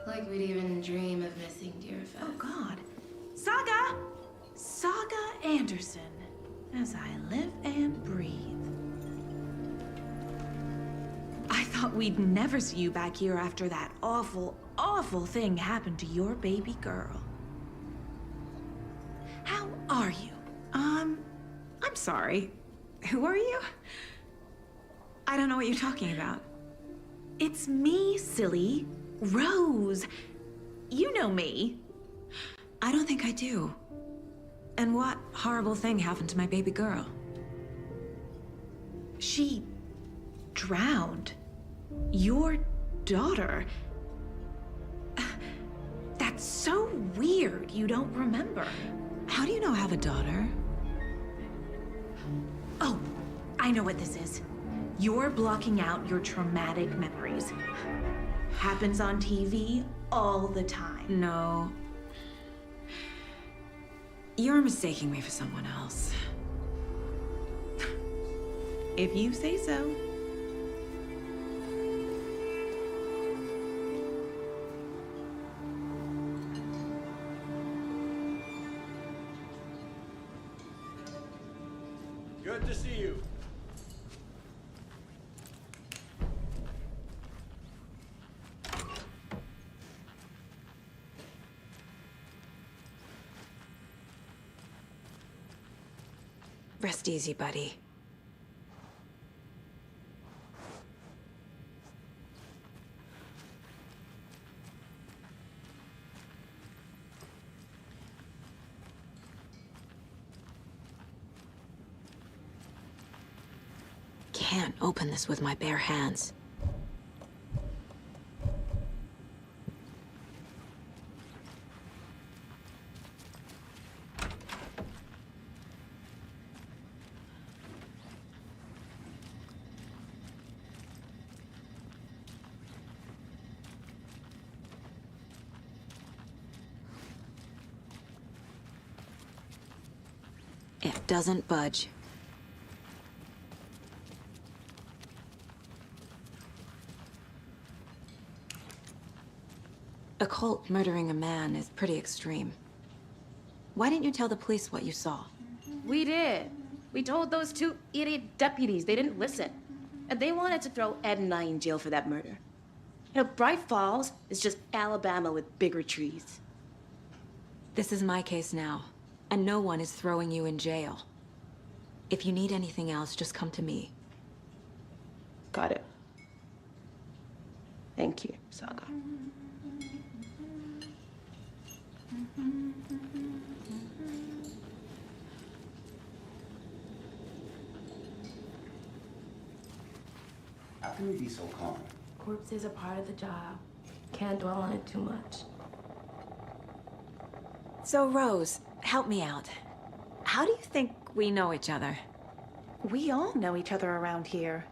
S13: Like we'd even dream of missing dear Fez.
S15: Oh, God. Saga! Saga Anderson. As I live and breathe. I thought we'd never see you back here after that awful, awful thing happened to your baby girl. How are you? I'm sorry. Who are you?
S8: I don't know what you're talking about.
S15: It's me, silly. Rose. You know me.
S8: I don't think I do. And what horrible thing happened to my baby girl?
S15: She drowned. Your daughter. That's so weird you don't remember.
S8: How do you know I have a daughter?
S15: Oh, I know what this is. You're blocking out your traumatic memories. Happens on TV all the time.
S8: No. You're mistaking me for someone else.
S15: If you say so.
S16: Good to see you.
S8: Rest easy, buddy. Can't open this with my bare hands. It doesn't budge. A cult murdering a man is pretty extreme. Why didn't you tell the police what you saw?
S13: We did. We told those two idiot deputies. They didn't listen. And they wanted to throw Ed and I in jail for that murder. You know, Bright Falls is just Alabama with bigger trees.
S3: This is my case now, and no one is throwing you in jail. If you need anything else, just come to me.
S13: Got it. Thank you, Saga.
S14: How can you be so calm?
S16: Corpses are part of the job. Can't dwell on it too much.
S3: So, Rose, help me out. How do you think we know each other?
S15: We all know each other around here.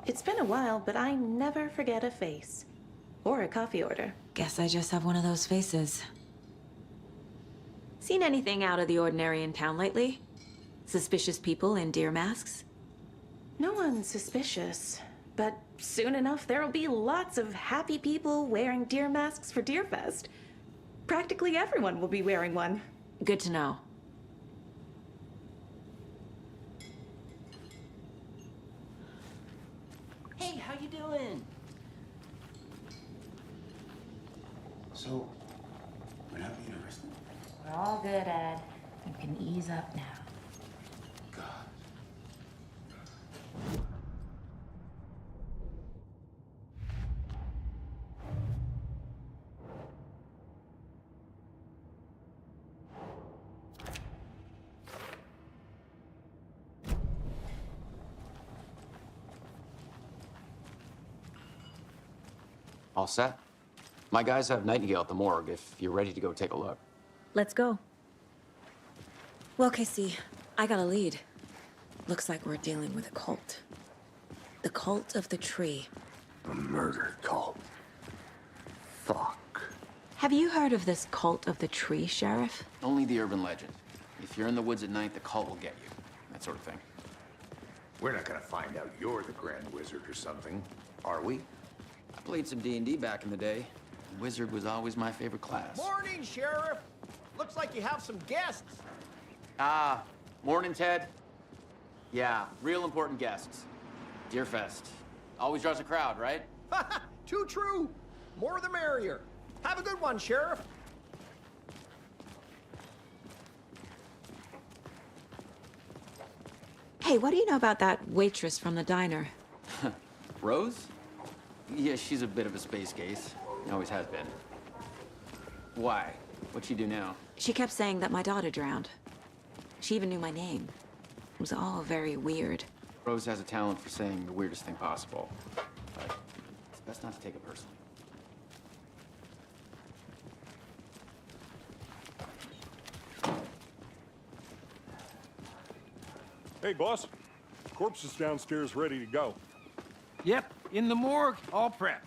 S15: It's been a while, but I never forget a face. Or a coffee order.
S3: Guess I just have one of those faces. Seen anything out of the ordinary in town lately? Suspicious people in deer masks?
S15: No one's suspicious. But soon enough, there'll be lots of happy people wearing deer masks for Deerfest. Practically everyone will be wearing one.
S3: Good to know.
S11: Hey, how you doing?
S14: So, we're not being arrested?
S16: We're all good, Ed. You can ease up now.
S14: God.
S12: All set? My guys have Nightingale at the morgue if you're ready to go take a look.
S3: Let's go. Well, Casey, I got a lead. Looks like we're dealing with a cult. The cult of the tree.
S2: A murder cult. Fuck.
S3: Have you heard of this cult of the tree, Sheriff?
S12: Only the urban legend. If you're in the woods at night, the cult will get you. That sort of thing.
S2: We're not gonna find out you're the Grand Wizard or something, are we?
S12: I played some D&D back in the day. Wizard was always my favorite class.
S7: Morning, Sheriff. Looks like you have some guests.
S12: Ah, morning, Ted. Yeah, real important guests. Deerfest. Always draws a crowd, right?
S7: Too true. More the merrier. Have a good one, Sheriff.
S3: Hey, what do you know about that waitress from the diner?
S12: Rose? Yeah, she's a bit of a space case. Always has been. Why? What'd she do now?
S3: She kept saying that my daughter drowned. She even knew my name. It was all very weird.
S12: Rose has a talent for saying the weirdest thing possible. But it's best not to take it personally.
S5: Hey, boss. Corpse is downstairs ready to go.
S7: Yep, in the morgue, all prepped.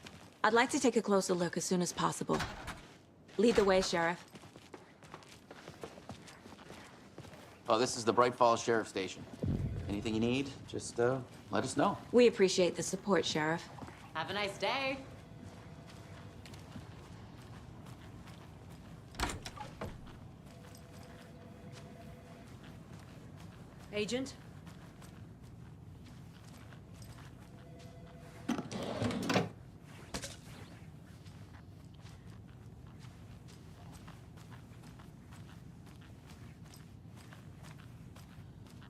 S3: I'd like to take a closer look as soon as possible. Lead the way, Sheriff.
S12: Oh, this is the Bright Falls Sheriff Station. Anything you need, just let us know.
S3: We appreciate the support, Sheriff.
S16: Have a nice day.
S17: Agent?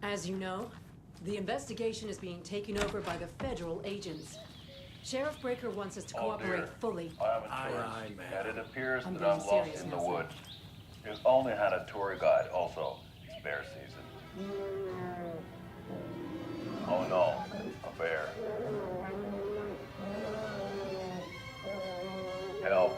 S17: As you know, the investigation is being taken over by the federal agents. Sheriff Breaker wants us to cooperate fully.
S18: I have a choice, and it appears
S16: I'm
S18: that
S16: being
S18: I'm lost
S16: serious
S18: in
S16: now,
S18: the
S16: sir.
S18: woods. He's only had a tour guide, also. It's bear season. Oh no, a bear. Help.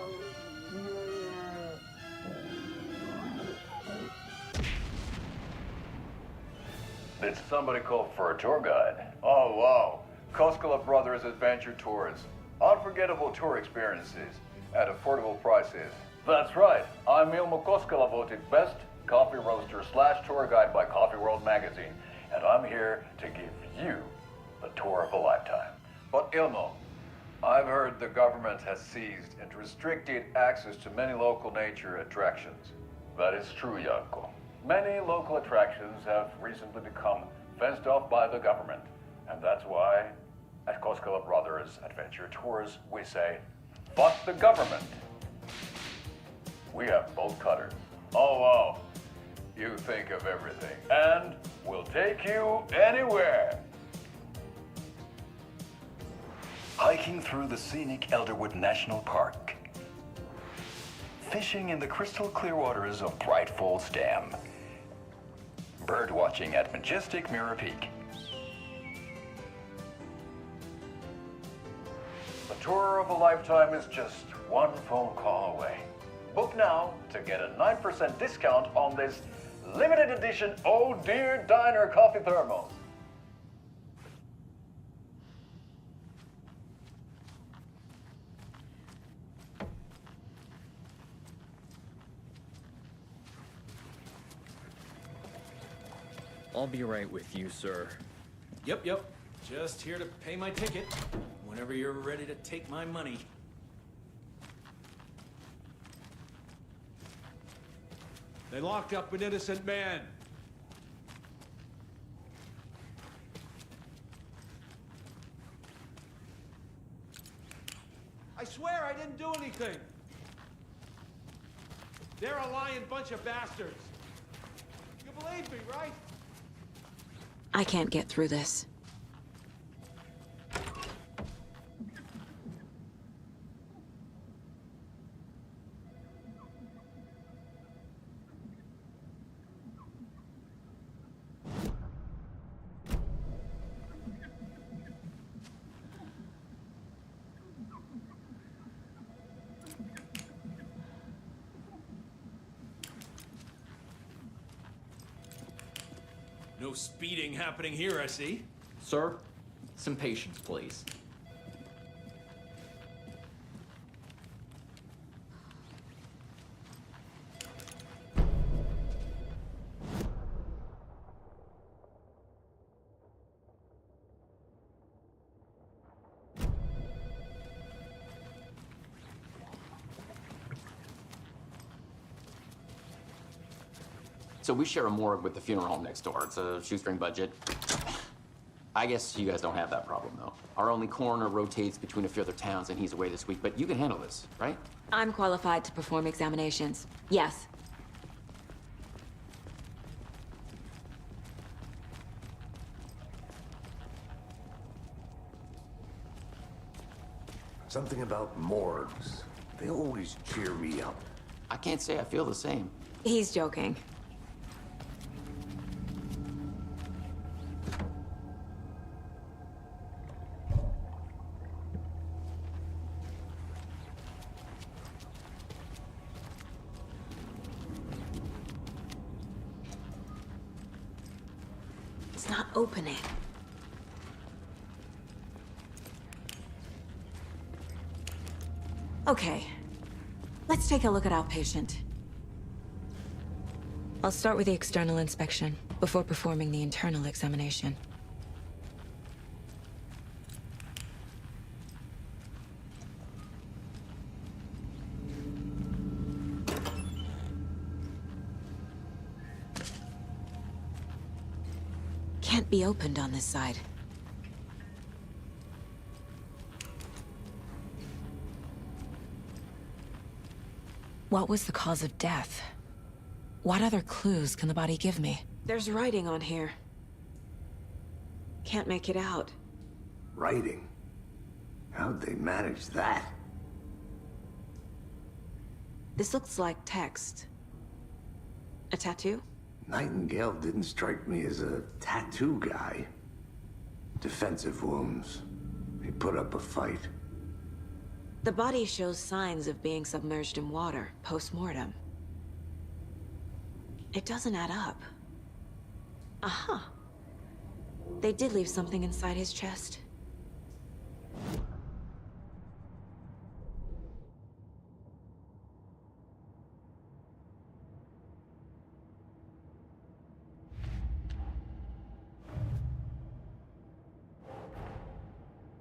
S18: Did somebody call for a tour guide? Oh, wow. Koskela Brothers Adventure Tours. Unforgettable tour experiences at affordable prices. That's right. I'm Ilmo Koskela, voted best coffee roaster / tour guide by Coffee World magazine. And I'm here to give you the tour of a lifetime. But Ilmo, I've heard the government has seized and restricted access to many local nature attractions. That is true, Janko. Many local attractions have recently become fenced off by the government. And that's why, at Koskela Brothers Adventure Tours, we say, fuck the government. We have bolt cutters. Oh, wow. You think of everything. And we'll take you anywhere. Hiking through the scenic Elderwood National Park. Fishing in the crystal clear waters of Bright Falls Dam. Bird watching at majestic Mirror Peak. The tour of a lifetime is just one phone call away. Book now to get a 9% discount on this limited edition Oh Dear Diner coffee thermos.
S19: I'll be right with you, sir.
S20: Yep. Just here to pay my ticket. Whenever you're ready to take my money. They locked up an innocent man. I swear I didn't do anything. They're a lying bunch of bastards. You believe me, right?
S8: I can't get through this.
S20: No speeding happening here, I see.
S19: Sir, some patience, please.
S12: So we share a morgue with the funeral home next door. It's a shoestring budget. I guess you guys don't have that problem, though. Our only coroner rotates between a few other towns, and he's away this week. But you can handle this, right?
S3: I'm qualified to perform examinations. Yes.
S2: Something about morgues. They always cheer me up.
S12: I can't say I feel the same.
S3: He's joking. It's not opening. Okay. Let's take a look at outpatient. I'll start with the external inspection before performing the internal examination. Can't be opened on this side. What was the cause of death? What other clues can the body give me? There's writing on here. Can't make it out.
S2: Writing? How'd they manage that?
S3: This looks like text. A tattoo?
S2: Nightingale didn't strike me as a tattoo guy. Defensive wounds. He put up a fight.
S3: The body shows signs of being submerged in water, post-mortem. It doesn't add up. Aha. They did leave something inside his chest.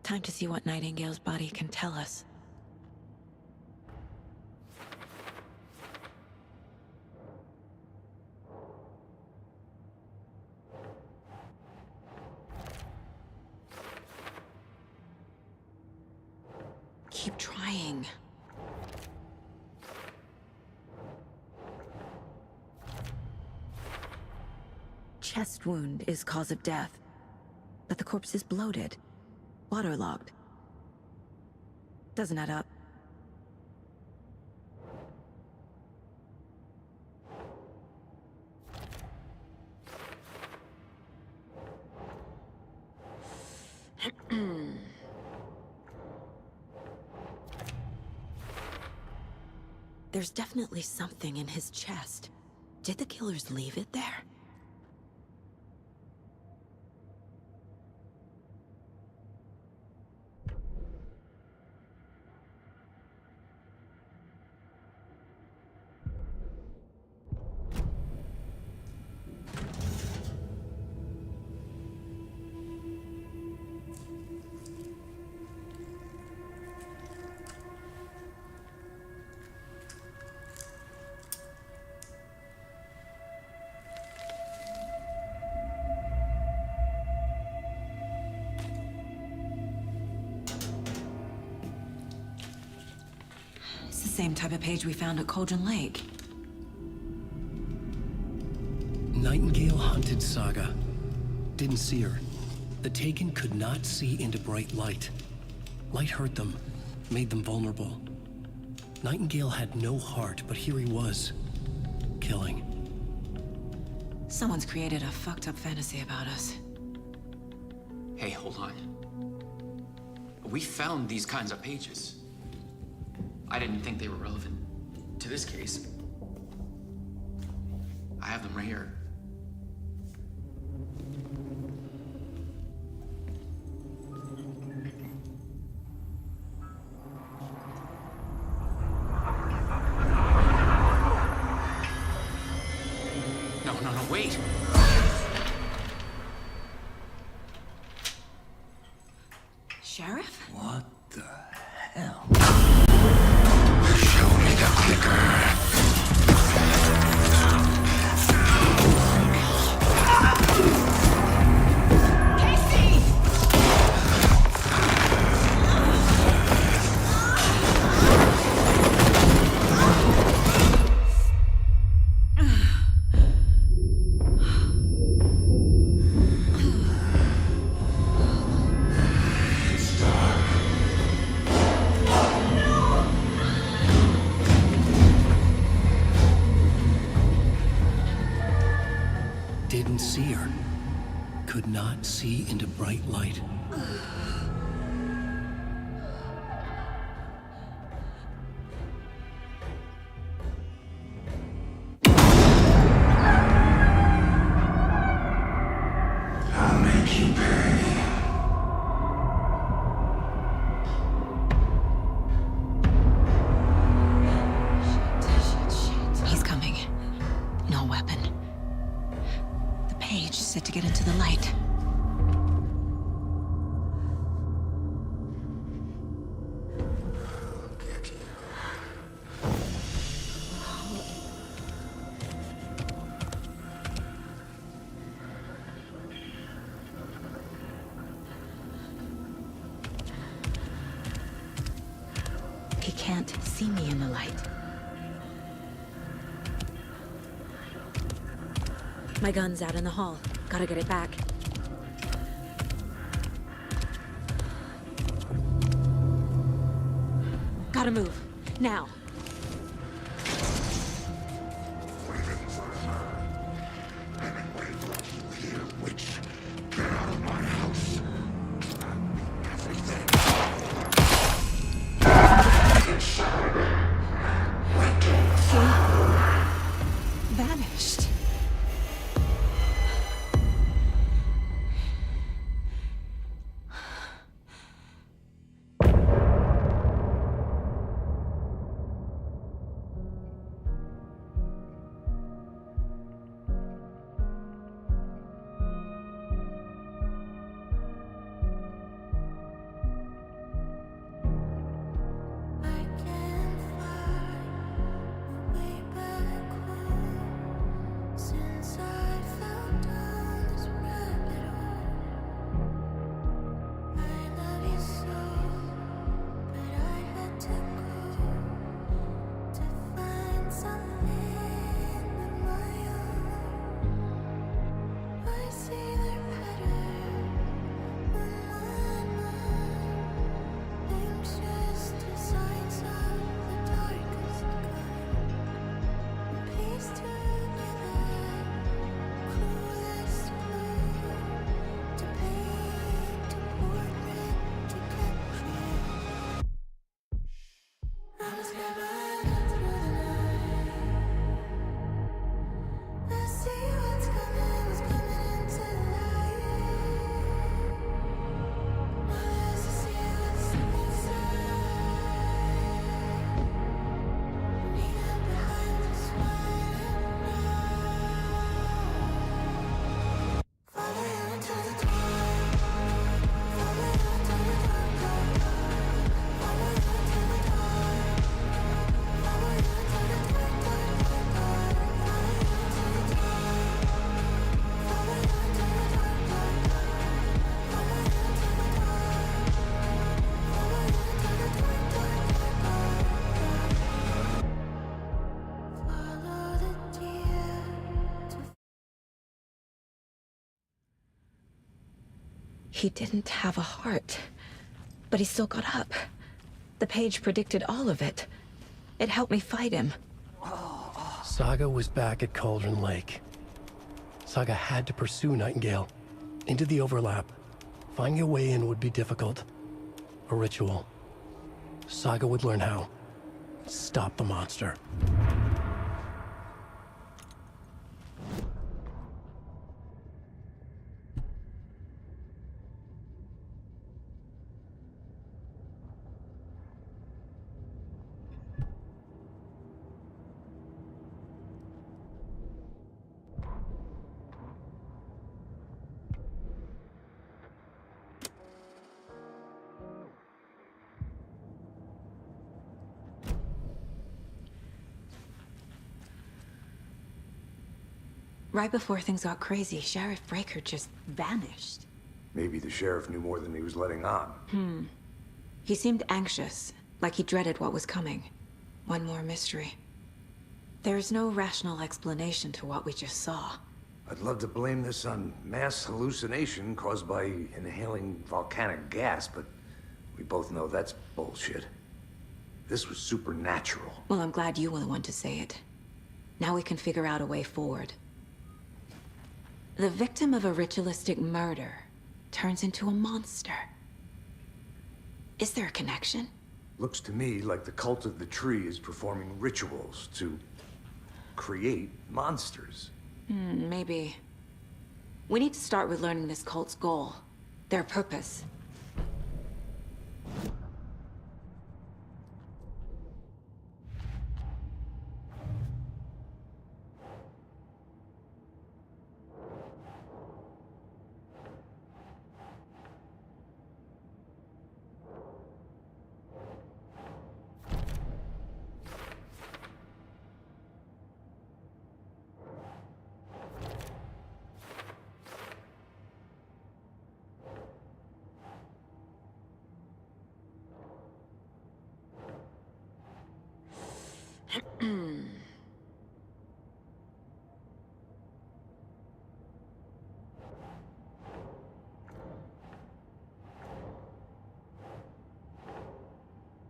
S3: Time to see what Nightingale's body can tell us.
S8: trying. Chest wound is cause of death, but the corpse is bloated, waterlogged. Doesn't add up. There's definitely something in his chest. Did the killers leave it there? It's the same type of page we found at Cauldron Lake.
S1: Nightingale hunted Saga. Didn't see her. The Taken could not see into bright light. Light hurt them, made them vulnerable. Nightingale had no heart, but here he was, killing.
S8: Someone's created a fucked up fantasy about us.
S12: Hey, hold on. We found these kinds of pages. I didn't think they were relevant to this case. I have them right here. No, wait!
S8: Sheriff?
S9: What the hell? Show me the clicker.
S1: Didn't see her. Could not see into bright light.
S9: I'll make you pay.
S8: He's coming. No weapon. The page set to get into the light. He can't see me in the light. My gun's out in the hall. Gotta get it back. Gotta move. Now. Vanished. He didn't have a heart, but he still got up. The page predicted all of it. It helped me fight him.
S1: Saga was back at Cauldron Lake. Saga had to pursue Nightingale. Into the overlap. Finding a way in would be difficult. A ritual. Saga would learn how. Stop the monster.
S8: Right before things got crazy, Sheriff Breaker just vanished.
S2: Maybe the sheriff knew more than he was letting on.
S8: He seemed anxious, like he dreaded what was coming. One more mystery. There's no rational explanation to what we just saw.
S2: I'd love to blame this on mass hallucination caused by inhaling volcanic gas, but we both know that's bullshit. This was supernatural.
S8: Well, I'm glad you were the one to say it. Now we can figure out a way forward. The victim of a ritualistic murder turns into a monster. Is there a connection?
S2: Looks to me like the cult of the tree is performing rituals to create monsters.
S8: Maybe. We need to start with learning this cult's goal, their purpose.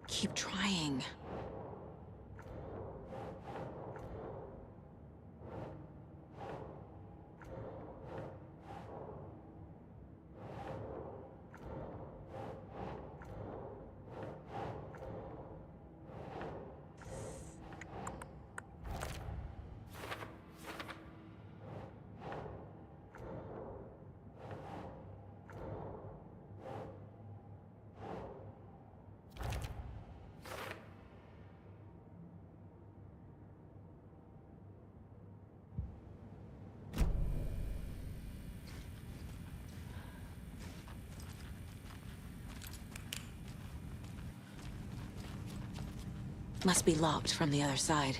S8: Keep trying. Must be locked from the other side.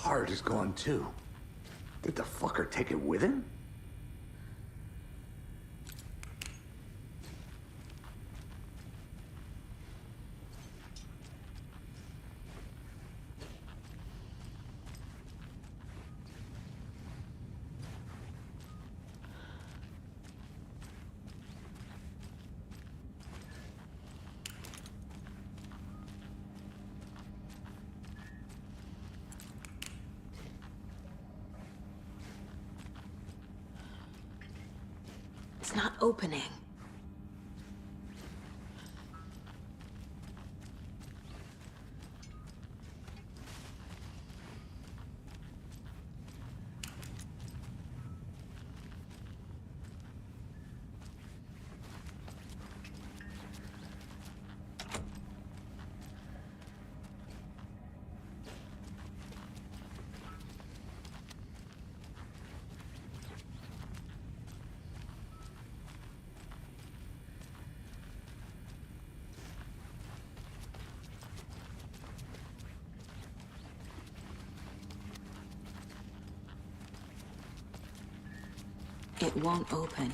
S2: heart is gone too. Did the fucker take it with him?
S8: It's not opening. It won't open.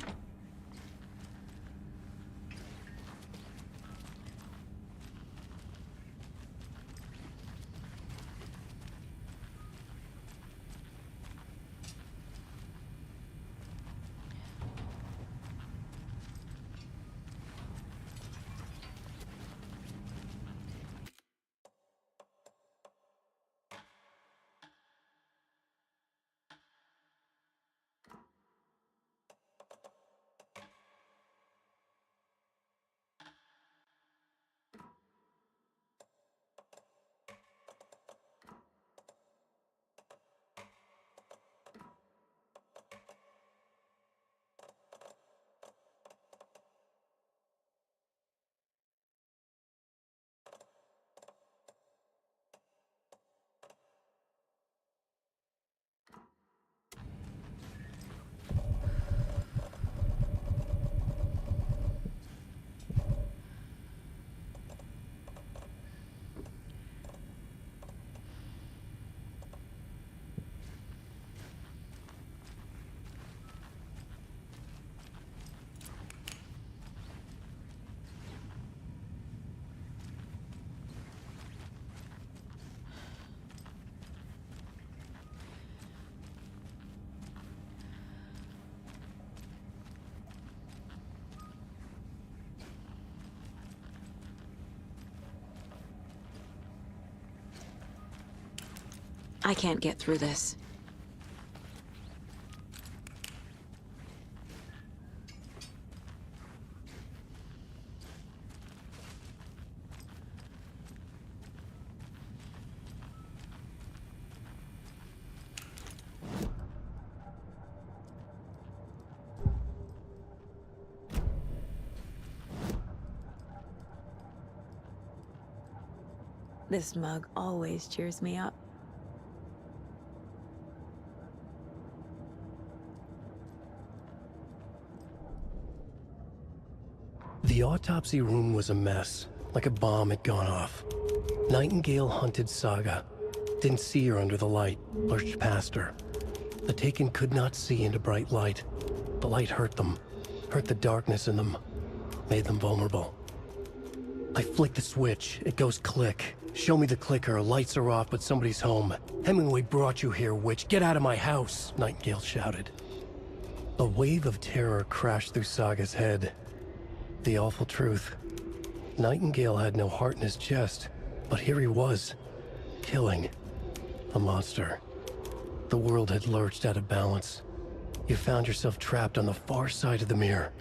S8: I can't get through this. This mug always cheers me up.
S1: The autopsy room was a mess, like a bomb had gone off. Nightingale hunted Saga. Didn't see her under the light, lurched past her. The Taken could not see into bright light. The light hurt them, hurt the darkness in them, made them vulnerable. I flick the switch, it goes click. Show me the clicker, lights are off, but somebody's home. Hemingway brought you here, witch. Get out of my house, Nightingale shouted. A wave of terror crashed through Saga's head. The awful truth. Nightingale had no heart in his chest, but here he was, killing a monster. The world had lurched out of balance. You found yourself trapped on the far side of the mirror.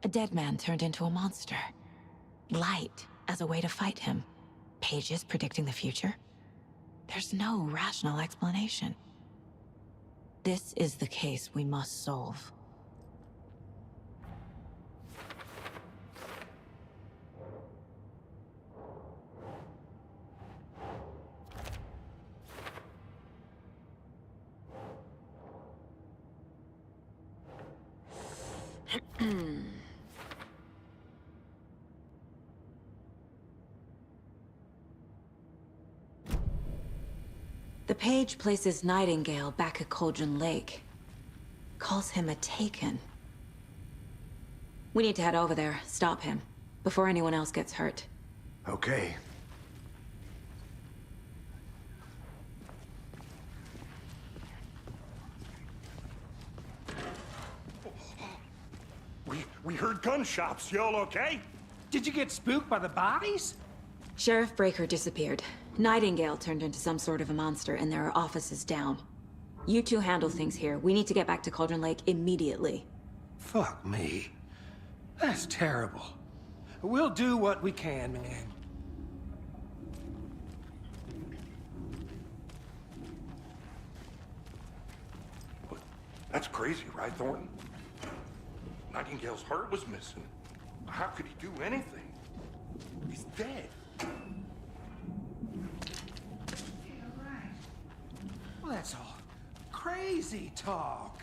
S8: A dead man turned into a monster. Light as a way to fight him. Pages predicting the future. There's no rational explanation. This is the case we must solve. The page places Nightingale back at Cauldron Lake. Calls him a Taken. We need to head over there, stop him, before anyone else gets hurt.
S2: Okay.
S5: We heard gunshots. Y'all okay?
S7: Did you get spooked by the bodies?
S8: Sheriff Breaker disappeared. Nightingale turned into some sort of a monster, and there are offices down. You two handle things here. We need to get back to Cauldron Lake immediately.
S7: Fuck me. That's terrible. We'll do what we can, man.
S5: That's crazy, right, Thornton? Nightingale's heart was missing. How could he do anything? He's dead.
S7: Well, that's all crazy talk.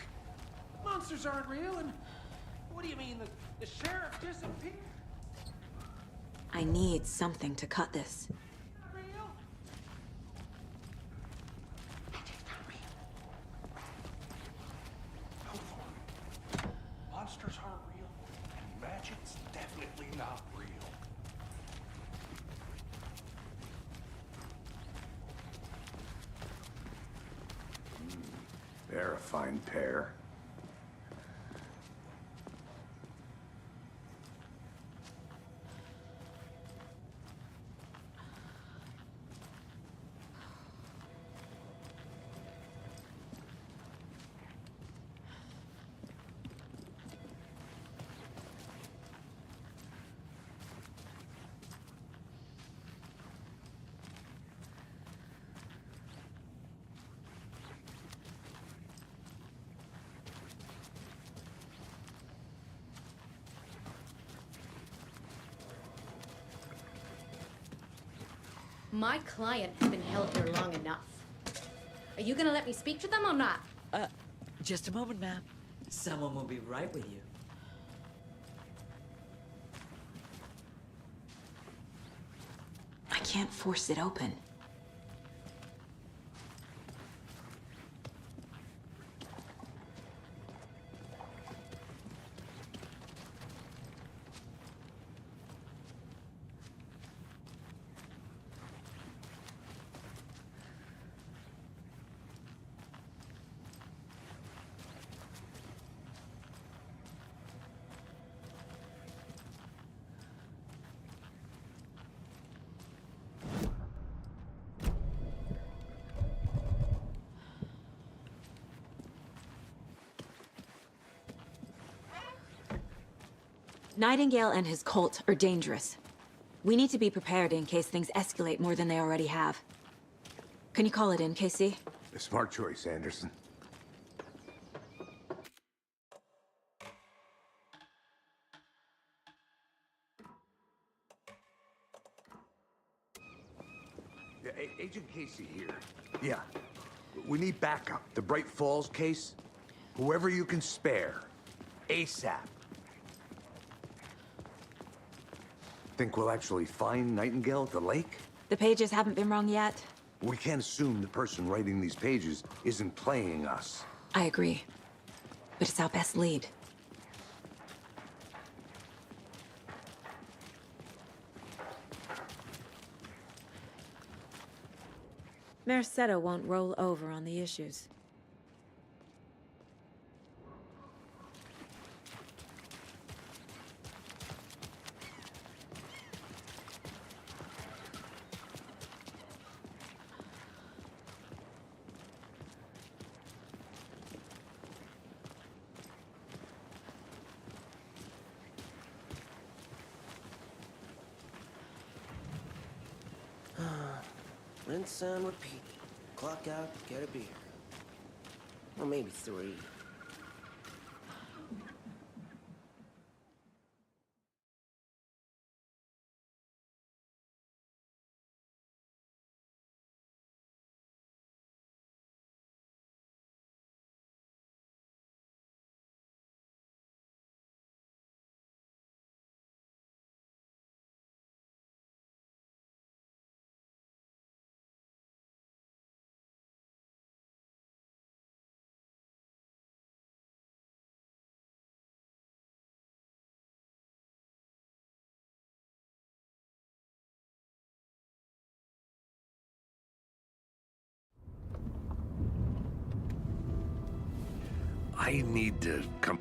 S7: Monsters aren't real, and what do you mean the sheriff disappeared?
S8: I need something to cut this.
S5: Monsters aren't real. Magic's definitely not real.
S2: They're a fine pair.
S21: My client has been held here long enough. Are you gonna let me speak to them or not?
S22: Just a moment, ma'am. Someone will be right with you.
S8: I can't force it open. Nightingale and his cult are dangerous. We need to be prepared in case things escalate more than they already have. Can you call it in, KC?
S2: A smart choice, Anderson. Yeah, Agent Casey here. Yeah. We need backup. The Bright Falls case. Whoever you can spare. ASAP. Think we'll actually find Nightingale at the lake?
S8: The pages haven't been wrong yet.
S2: We can't assume the person writing these pages isn't playing us.
S8: I agree. But it's our best lead. Mercado won't roll over on the issues.
S11: rinse and repeat. Clock out, get a beer. Or maybe 3.
S2: I need to come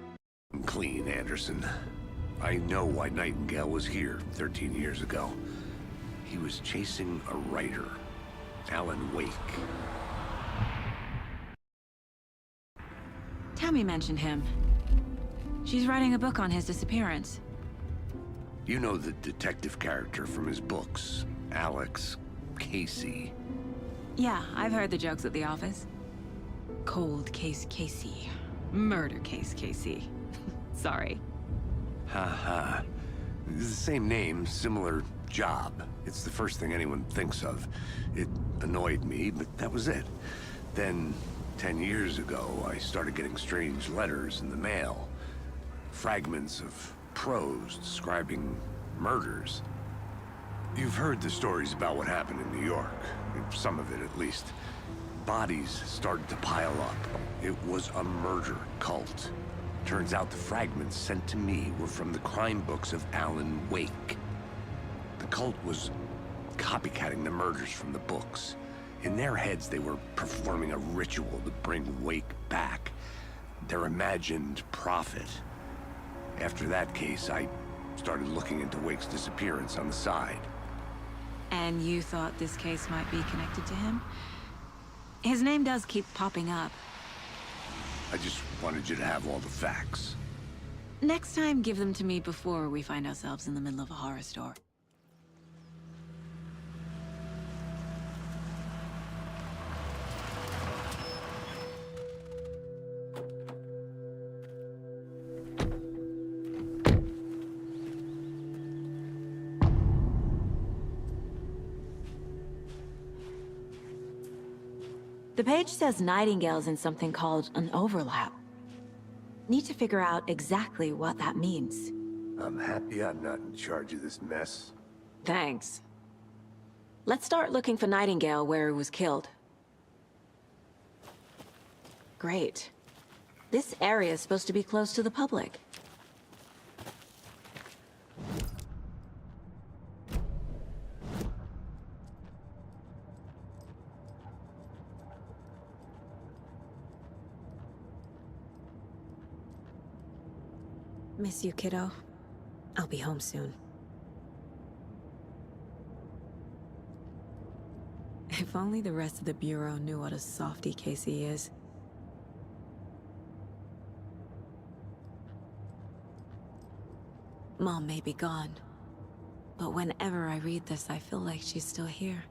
S2: clean, Anderson. I know why Nightingale was here 13 years ago. He was chasing a writer, Alan Wake.
S8: Tammy mentioned him. She's writing a book on his disappearance.
S2: You know the detective character from his books, Alex Casey.
S8: Yeah, I've heard the jokes at the office. Cold case Casey. Murder case Casey. Sorry.
S2: Ha. The same name, similar job. It's the first thing anyone thinks of. It annoyed me, but that was it. Then, 10 years ago, I started getting strange letters in the mail. Fragments of prose describing murders. You've heard the stories about what happened in New York. Some of it, at least. Bodies started to pile up. It was a murder cult. Turns out the fragments sent to me were from the crime books of Alan Wake. The cult was copycatting the murders from the books. In their heads, they were performing a ritual to bring Wake back. Their imagined prophet. After that case, I started looking into Wake's disappearance on the side.
S8: And you thought this case might be connected to him? His name does keep popping up.
S2: I just wanted you to have all the facts.
S8: Next time, give them to me before we find ourselves in the middle of a horror store. The page says Nightingale's in something called an overlap. Need to figure out exactly what that means.
S2: I'm happy I'm not in charge of this mess.
S8: Thanks. Let's start looking for Nightingale where he was killed. Great. This area is supposed to be close to the public. Miss you, kiddo. I'll be home soon. If only the rest of the Bureau knew what a softy Casey is. Mom may be gone, but whenever I read this, I feel like she's still here.